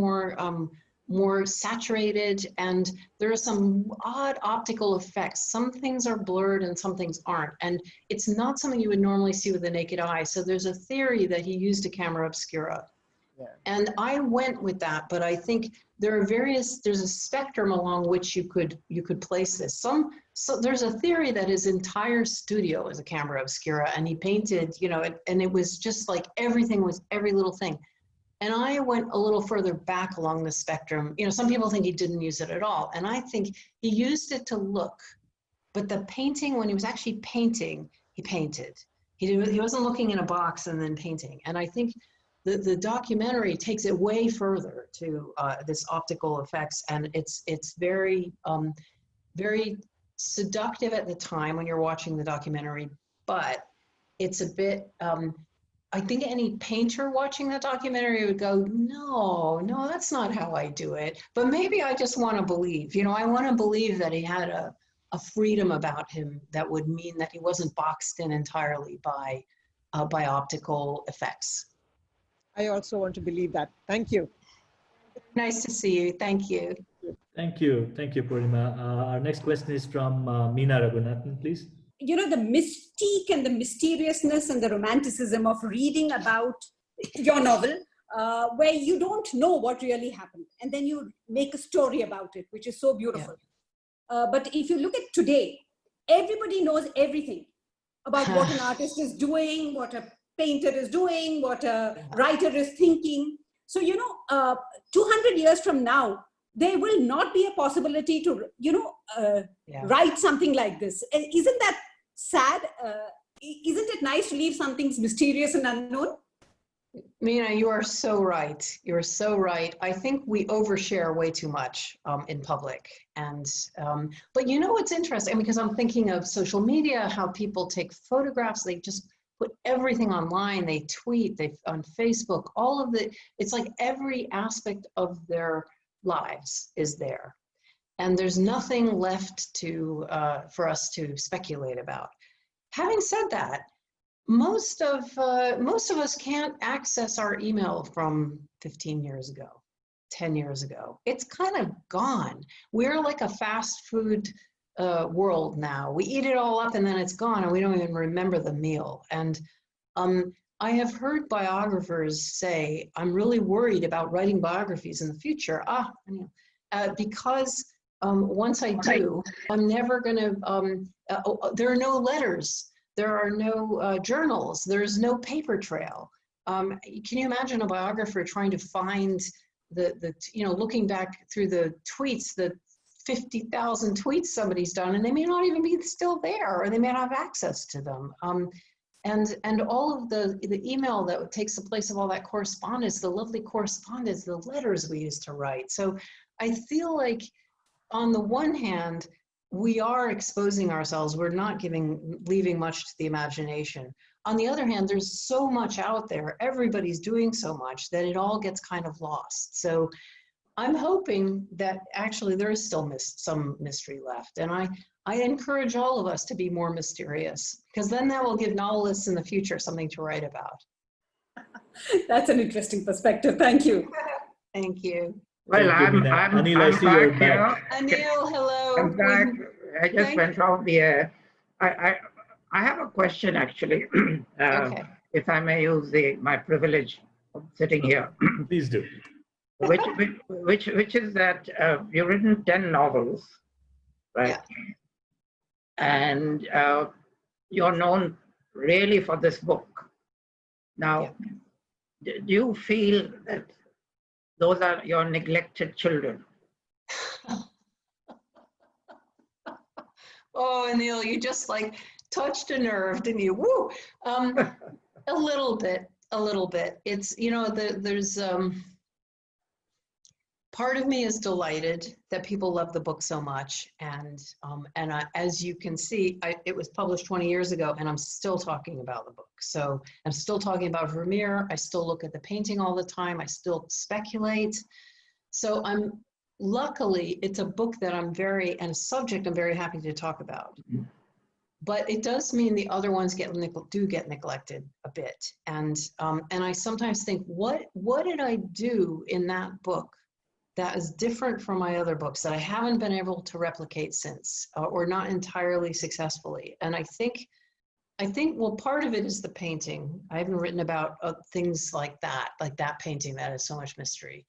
more saturated, and there are some odd optical effects. Some things are blurred and some things aren't, and it's not something you would normally see with the naked eye. So there's a theory that he used a camera obscura. Yeah. And I went with that, but I think there are there's a spectrum along which you could place this. So there's a theory that his entire studio is a camera obscura, and he painted, and it was just like everything was every little thing. And I went a little further back along the spectrum. Some people think he didn't use it at all, and I think he used it to look, but the painting, when he was actually painting, he painted. He wasn't looking in a box and then painting. And I think the documentary takes it way further to this optical effects, and it's very, very seductive at the time when you're watching the documentary, but it's a bit, I think any painter watching that documentary would go, no, that's not how I do it. But maybe I just want to believe, I want to believe that he had a freedom about him that would mean that he wasn't boxed in entirely by optical effects. I also want to believe that. Thank you. Nice to see you. Thank you. Thank you. Thank you, Purnima. Our next question is from Meena Raghunathan, please. The mystique and the mysteriousness and the romanticism of reading about your novel, where you don't know what really happened, and then you make a story about it, which is so beautiful. Yeah. But if you look at today, everybody knows everything about what an artist is doing, what a painter is doing, what a writer is thinking. So, 200 years from now, there will not be a possibility to, write something like this. Isn't that sad? Isn't it nice to leave something mysterious and unknown? Meena, you are so right. You're so right. I think we overshare way too much in public. And, but what's interesting, because I'm thinking of social media, how people take photographs, they just put everything online, they tweet, they on Facebook, all of it's like every aspect of their lives is there. And there's nothing left for us to speculate about. Having said that, most of us can't access our email from 15 years ago, 10 years ago. It's kind of gone. We're like a fast food world now. We eat it all up and then it's gone, and we don't even remember the meal. And I have heard biographers say, I'm really worried about writing biographies in the future. Because once I do, I'm never going to, there are no letters, there are no journals, there's no paper trail. Can you imagine a biographer trying to find looking back through the tweets, the 50,000 tweets somebody's done, and they may not even be still there, or they may not have access to them. And all of the email that takes the place of all that correspondence, the lovely correspondence, the letters we used to write. So I feel like on the one hand, we are exposing ourselves. We're not leaving much to the imagination. On the other hand, there's so much out there. Everybody's doing so much that it all gets kind of lost. So I'm hoping that actually there is still some mystery left. And I encourage all of us to be more mysterious, because then that will give novelists in the future something to write about. That's an interesting perspective. Thank you. Thank you. Well, I'm Anil, I see you're back back. here. Anil, hello. I'm back. I just went off the air. I have a question, actually, Okay. if I may use my privilege of sitting here. Please do. Which is that you've written 10 novels, right? Yeah. And you're known really for this book. Now, do you feel that those are your neglected children? Oh, Anil, you just like touched a nerve, didn't you? Woo! A little bit. It's, you know, there's part of me is delighted that people love the book so much. And as you can see, it was published 20 years ago, and I'm still talking about the book. So I'm still talking about Vermeer. I still look at the painting all the time. I still speculate. So luckily, it's a book that and a subject I'm very happy to talk about. Mm-hmm. But it does mean the other ones do get neglected a bit. And I sometimes think, what did I do in that book that is different from my other books that I haven't been able to replicate since, or not entirely successfully? And I think, well, part of it is the painting. I haven't written about things like that painting that has so much mystery.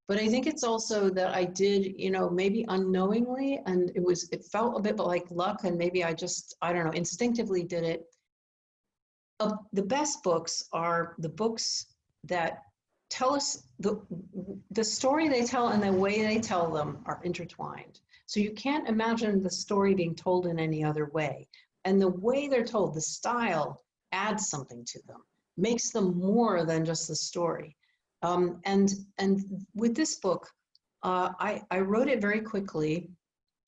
But I think it's also that I did, you know, maybe unknowingly, and it felt a bit like luck, and maybe I don't know, instinctively did it. The best books are the books that tell us the story they tell, and the way they tell them are intertwined. So you can't imagine the story being told in any other way. And the way they're told, the style adds something to them, makes them more than just the story. And with this book, I wrote it very quickly,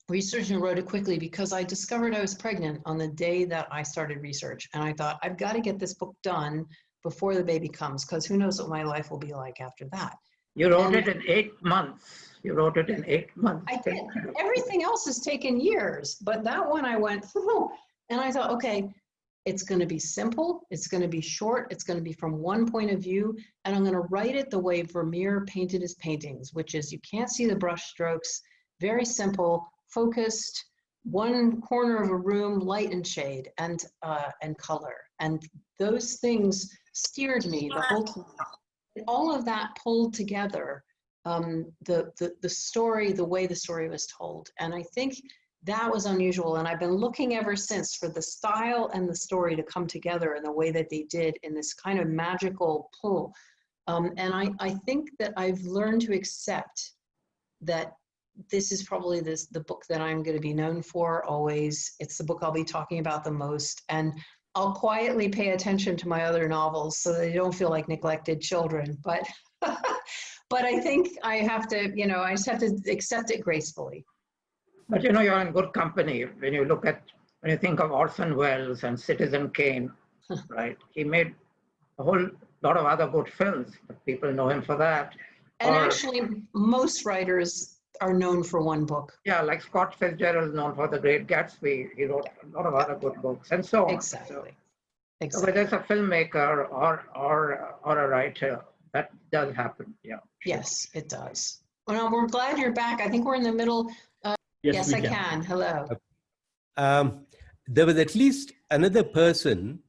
researched and wrote it quickly, because I discovered I was pregnant on the day that I started research. And I thought, I've got to get this book done before the baby comes, because who knows what my life will be like after that. You wrote it in 8 months. You wrote it in 8 months. I did. Everything else has taken years, but that one I went through, and I thought, okay, it's going to be simple, it's going to be short, it's going to be from one point of view, and I'm going to write it the way Vermeer painted his paintings, which is you can't see the brush strokes, very simple, focused, one corner of a room, light and shade, and color. And those things steered me the whole time. All of that pulled together the story, the way the story was told. And I think that was unusual. And I've been looking ever since for the style and the story to come together in the way that they did in this kind of magical pull. And I think that I've learned to accept that this is probably the book that I'm going to be known for always. It's the book I'll be talking about the most. And I'll quietly pay attention to my other novels so they don't feel like neglected children. But but I think I have to, you know, I just have to accept it gracefully. But you know, you're in good company when you think of Orson Welles and Citizen Kane, right? He made a whole lot of other good films, but people know him for that. And actually, most writers are known for one book. Yeah, like Scott Fitzgerald is known for The Great Gatsby. He wrote a lot of other good books, and so on. Exactly. So whether it's a filmmaker or a writer, that does happen. Yeah. Yes, it does. Well, we're glad you're back. I think we're in the middle. Yes, I can. Hello. There was at least another person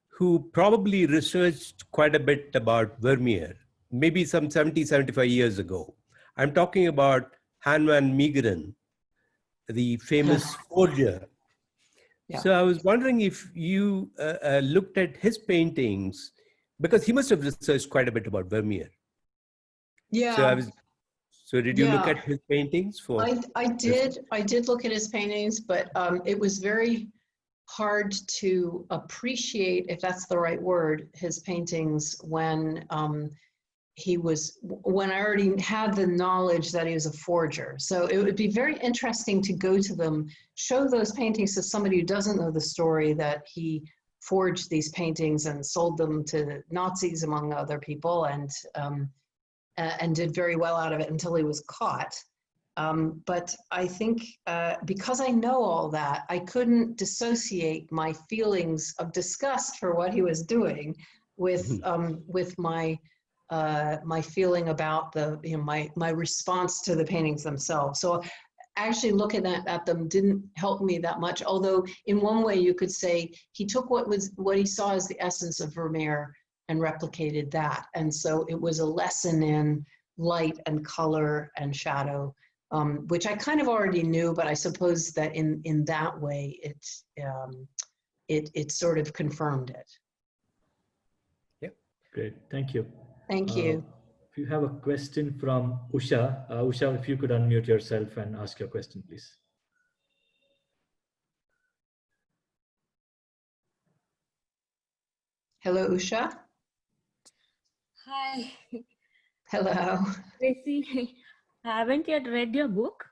who probably researched quite a bit about Vermeer, maybe some 70, 75 years ago. I'm talking about Han van Meegeren, the famous forger. Yeah. So I was wondering if you looked at his paintings, because he must have researched quite a bit about Vermeer. Yeah. So did you look at his paintings? I did look at his paintings, but it was very, hard to appreciate, if that's the right word, his paintings when when I already had the knowledge that he was a forger. So it would be very interesting to go to them, show those paintings to somebody who doesn't know the story that he forged these paintings and sold them to Nazis, among other people, and did very well out of it until he was caught. But I think because I know all that, I couldn't dissociate my feelings of disgust for what he was doing with my feeling about my response to the paintings themselves. So actually looking at them didn't help me that much. Although in one way you could say he took what he saw as the essence of Vermeer and replicated that. And so it was a lesson in light and color and shadow, which I kind of already knew, but I suppose that in that way it sort of confirmed it. Yep. Great, thank you. Thank you. If you have a question from Usha, Usha, if you could unmute yourself and ask your question, please. Hello, Usha. Hi. Hello. Tracy, I haven't yet read your book,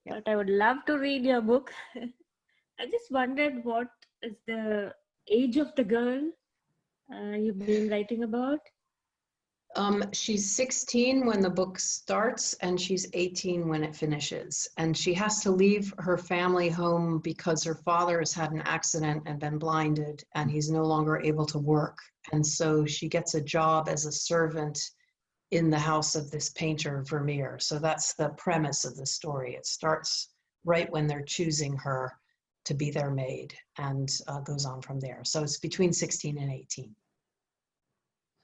but I would love to read your book. I just wondered, what is the age of the girl you've been writing about? She's 16 when the book starts, and she's 18 when it finishes. And she has to leave her family home because her father has had an accident and been blinded, and he's no longer able to work. And so she gets a job as a servant in the house of this painter, Vermeer. So that's the premise of the story. It starts right when they're choosing her to be their maid, and goes on from there. So it's between 16 and 18.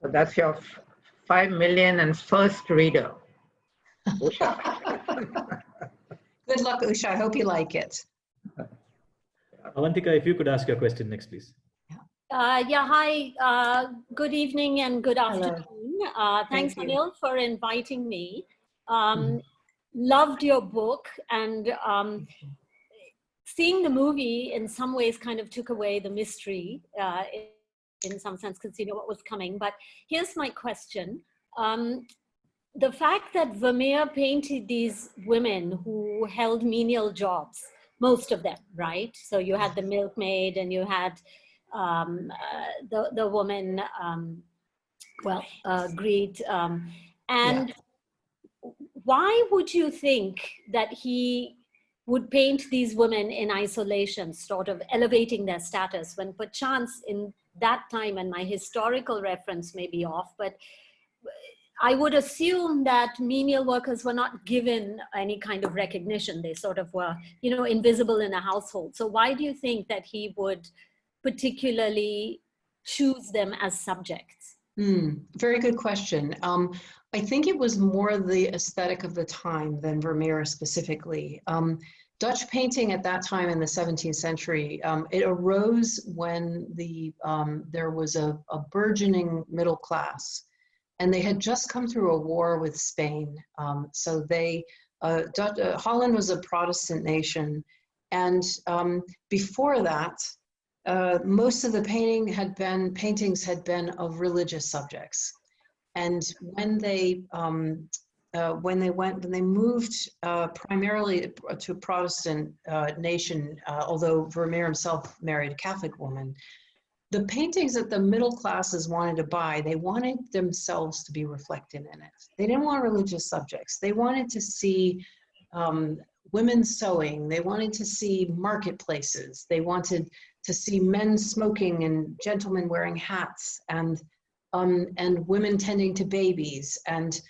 So that's your 5 million and first reader. Usha. Good luck, Usha. I hope you like it. Avantika, if you could ask your question next, please. Yeah, hi. Good evening and good afternoon. Thanks, Thank you. Anil, for inviting me. Loved your book, and seeing the movie in some ways kind of took away the mystery in some sense, because you know what was coming. But here's my question. The fact that Vermeer painted these women who held menial jobs, most of them, right? So you had the milkmaid, and you had the woman, Greed. And why would you think that he would paint these women in isolation, sort of elevating their status, when perchance in that time, and my historical reference may be off, but I would assume that menial workers were not given any kind of recognition. They sort of were, you know, invisible in a household. So why do you think that he would particularly choose them as subjects? Very good question. I think it was more the aesthetic of the time than Vermeer specifically. Dutch painting at that time in the 17th century, it arose when there was a burgeoning middle class, and they had just come through a war with Spain. So Holland was a Protestant nation, and before that, most of the paintings had been of religious subjects. And when they moved primarily to a Protestant nation, although Vermeer himself married a Catholic woman, the paintings that the middle classes wanted to buy, they wanted themselves to be reflected in it. They didn't want religious subjects. They wanted to see women sewing. They wanted to see marketplaces. They wanted to see men smoking and gentlemen wearing hats, and women tending to babies, and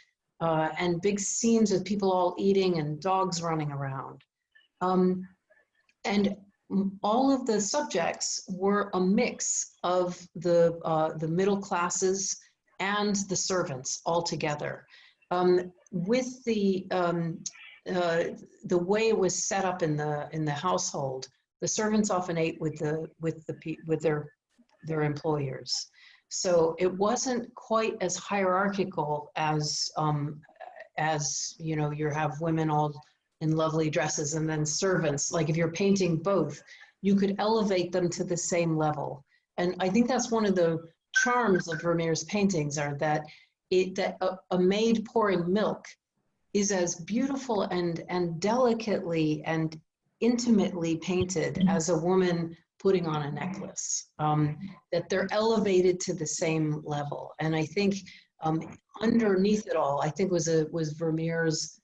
big scenes of people all eating and dogs running around. And all of the subjects were a mix of the middle classes and the servants all together. With the way it was set up in the household, the servants often ate with their employers. So it wasn't quite as hierarchical as you know, you have women all in lovely dresses and then servants. Like if you're painting both, you could elevate them to the same level. And I think that's one of the charms of Vermeer's paintings, are that a maid pouring milk is as beautiful and delicately and intimately painted as a woman putting on a necklace, that they're elevated to the same level. And I think underneath it all, I think was Vermeer's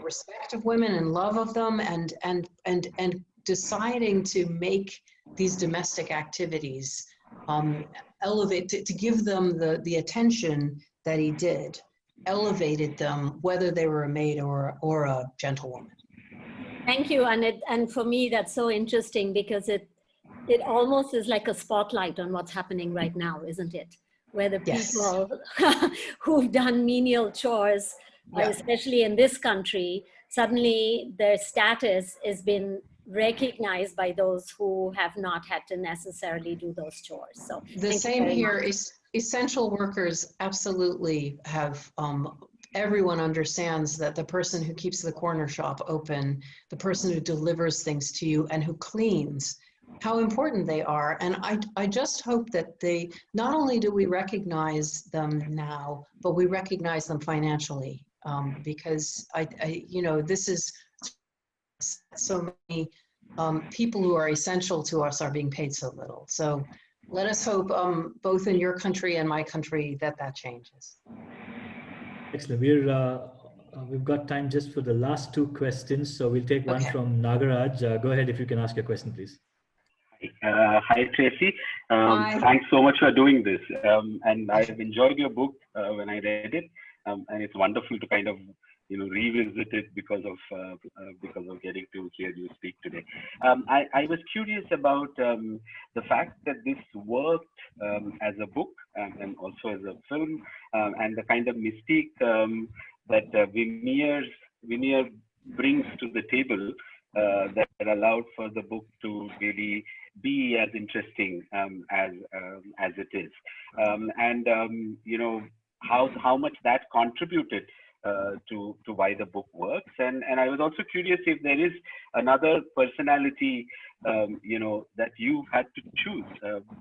respect of women and love of them, and deciding to make these domestic activities elevate, to give them the attention that he did, elevated them, whether they were a maid or a gentlewoman. Thank you. And for me, that's so interesting, because it almost is like a spotlight on what's happening right now, isn't it? Where the people who've done menial chores, especially in this country, suddenly their status has been recognized by those who have not had to necessarily do those chores. So the same here is essential workers absolutely have, everyone understands that the person who keeps the corner shop open, the person who delivers things to you and who cleans, how important they are. And I just hope that they, not only do we recognize them now, but we recognize them financially, because this is so many people who are essential to us are being paid so little. So let us hope, both in your country and my country, that changes. Excellent. We've got time just for the last two questions. So we'll take one from Nagaraj. Go ahead if you can ask your question, please. Hi, Tracy. Hi. Thanks so much for doing this. And I've enjoyed your book when I read it. And it's wonderful to kind of revisit it because of getting to hear you speak today. I was curious about the fact that this worked as a book and also as a film, and the kind of mystique that Vermeer brings to the table that allowed for the book to really be as interesting as it is, and how much that contributed to why the book works. And I was also curious if there is another personality that you had to choose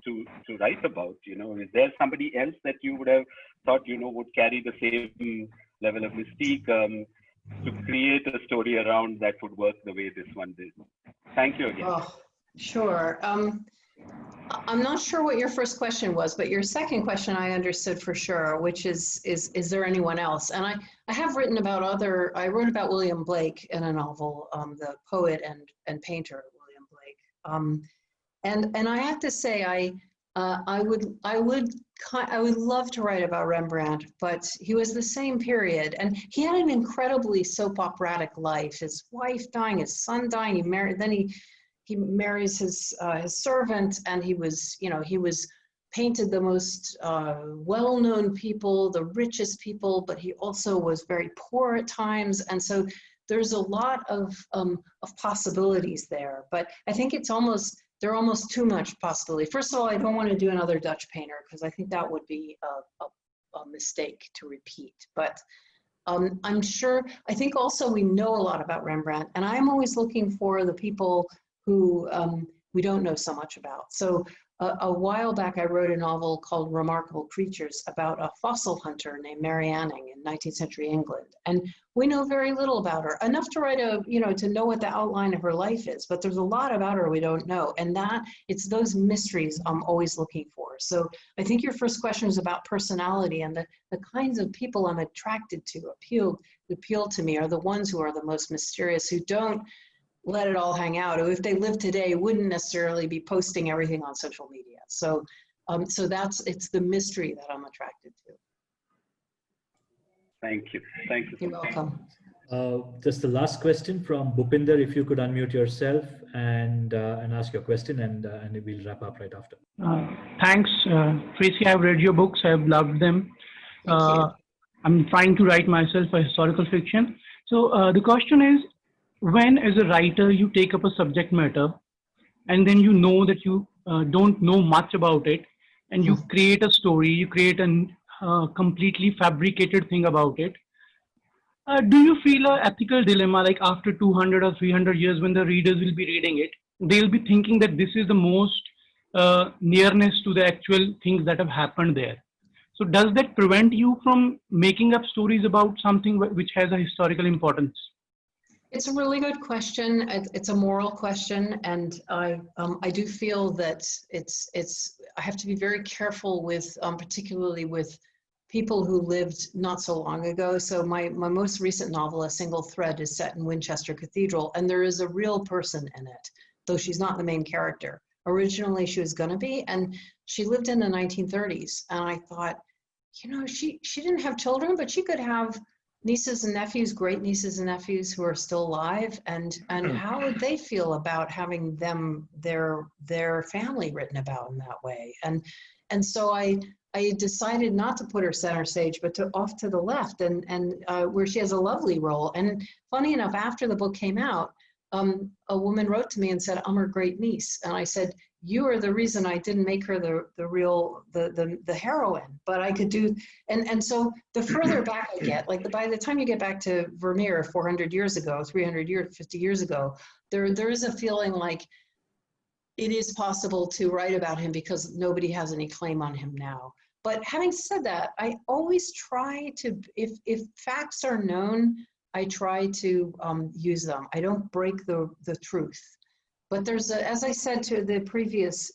to write about. Is there somebody else that you would have thought would carry the same level of mystique to create a story around that would work the way this one did? Thank you again. Oh, sure. I'm not sure what your first question was, but your second question I understood for sure, which is there anyone else? And I have written about I wrote about William Blake in a novel, the poet and painter William Blake. And I have to say, I would love to write about Rembrandt, but he was the same period, and he had an incredibly soap operatic life. His wife dying, his son dying, he marries his servant, and he was painted the most well-known people, the richest people, but he also was very poor at times. And so there's a lot of possibilities there, but I think there are almost too much possibility. First of all, I don't want to do another Dutch painter, because I think that would be a mistake to repeat. But I'm sure, I think also we know a lot about Rembrandt, and I'm always looking for the people who we don't know so much about. So a while back, I wrote a novel called Remarkable Creatures about a fossil hunter named Mary Anning in 19th century England. And we know very little about her, enough to write to know what the outline of her life is, but there's a lot about her we don't know. And it's those mysteries I'm always looking for. So I think your first question is about personality, and the kinds of people I'm attracted to, appeal to me, are the ones who are the most mysterious, who don't let it all hang out, or if they live today, wouldn't necessarily be posting everything on social media. So, it's the mystery that I'm attracted to. Thank you. Thank you. You're welcome. Just the last question from Bhupinder, if you could unmute yourself and ask your question, and we'll wrap up right after. Thanks, Tracy. I've read your books. I've loved them. Thank you. I'm trying to write myself a historical fiction. So the question is, when as a writer you take up a subject matter and then you know that you don't know much about it, and you create a story, you create a completely fabricated thing about it, do you feel an ethical dilemma, like after 200 or 300 years when the readers will be reading it, they'll be thinking that this is the most nearness to the actual things that have happened there. So does that prevent you from making up stories about something which has a historical importance? It's a really good question. It's a moral question, and I do feel that I have to be very careful with, particularly with people who lived not so long ago. So my most recent novel, A Single Thread, is set in Winchester Cathedral, and there is a real person in it, though she's not the main character. Originally, she was going to be, and she lived in the 1930s. And I thought, you know, she didn't have children, but she could have nieces and nephews, great nieces and nephews who are still alive, and how would they feel about having their family written about in that way? And so I decided not to put her center stage, but off to the left, and where she has a lovely role. And funny enough, after the book came out, a woman wrote to me and said, "I'm her great niece," and I said, "You are the reason I didn't make her the heroine, but I could do." And so the further back I get, like by the time you get back to Vermeer 400 years ago, 300 years, 50 years ago, there is a feeling like it is possible to write about him because nobody has any claim on him now. But having said that, I always try to, if facts are known, I try to use them. I don't break the truth. But there's as I said to the previous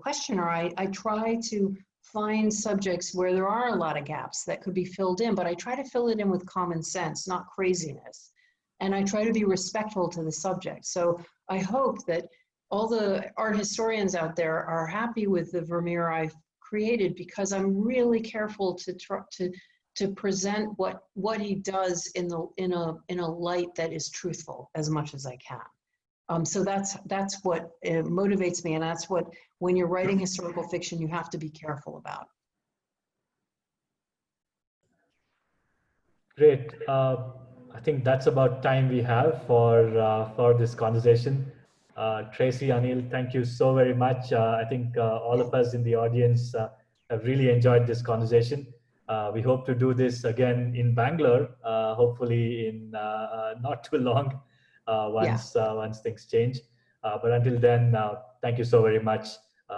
questioner, I try to find subjects where there are a lot of gaps that could be filled in, but I try to fill it in with common sense, not craziness. And I try to be respectful to the subject. So I hope that all the art historians out there are happy with the Vermeer I've created, because I'm really careful to present what he does in a light that is truthful as much as I can. So that's what motivates me, and that's what, when you're writing historical fiction, you have to be careful about. Great. I think that's about time we have for this conversation. Tracy, Anil, thank you so very much. I think all of us in the audience have really enjoyed this conversation. We hope to do this again in Bangalore, hopefully in not too long, once things change. But until then, thank you so very much.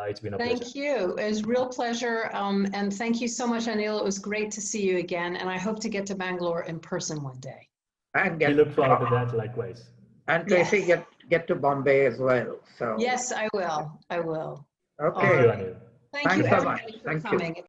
It's been a pleasure. Thank you. It was a real pleasure. And thank you so much, Anil. It was great to see you again. And I hope to get to Bangalore in person one day. And we look forward to that likewise. And Tracy, Yes. get to Bombay as well. So yes, I will. I will. Okay. Thank you, Anil. Thank you, Thanks so much. everybody, for Thank you. coming.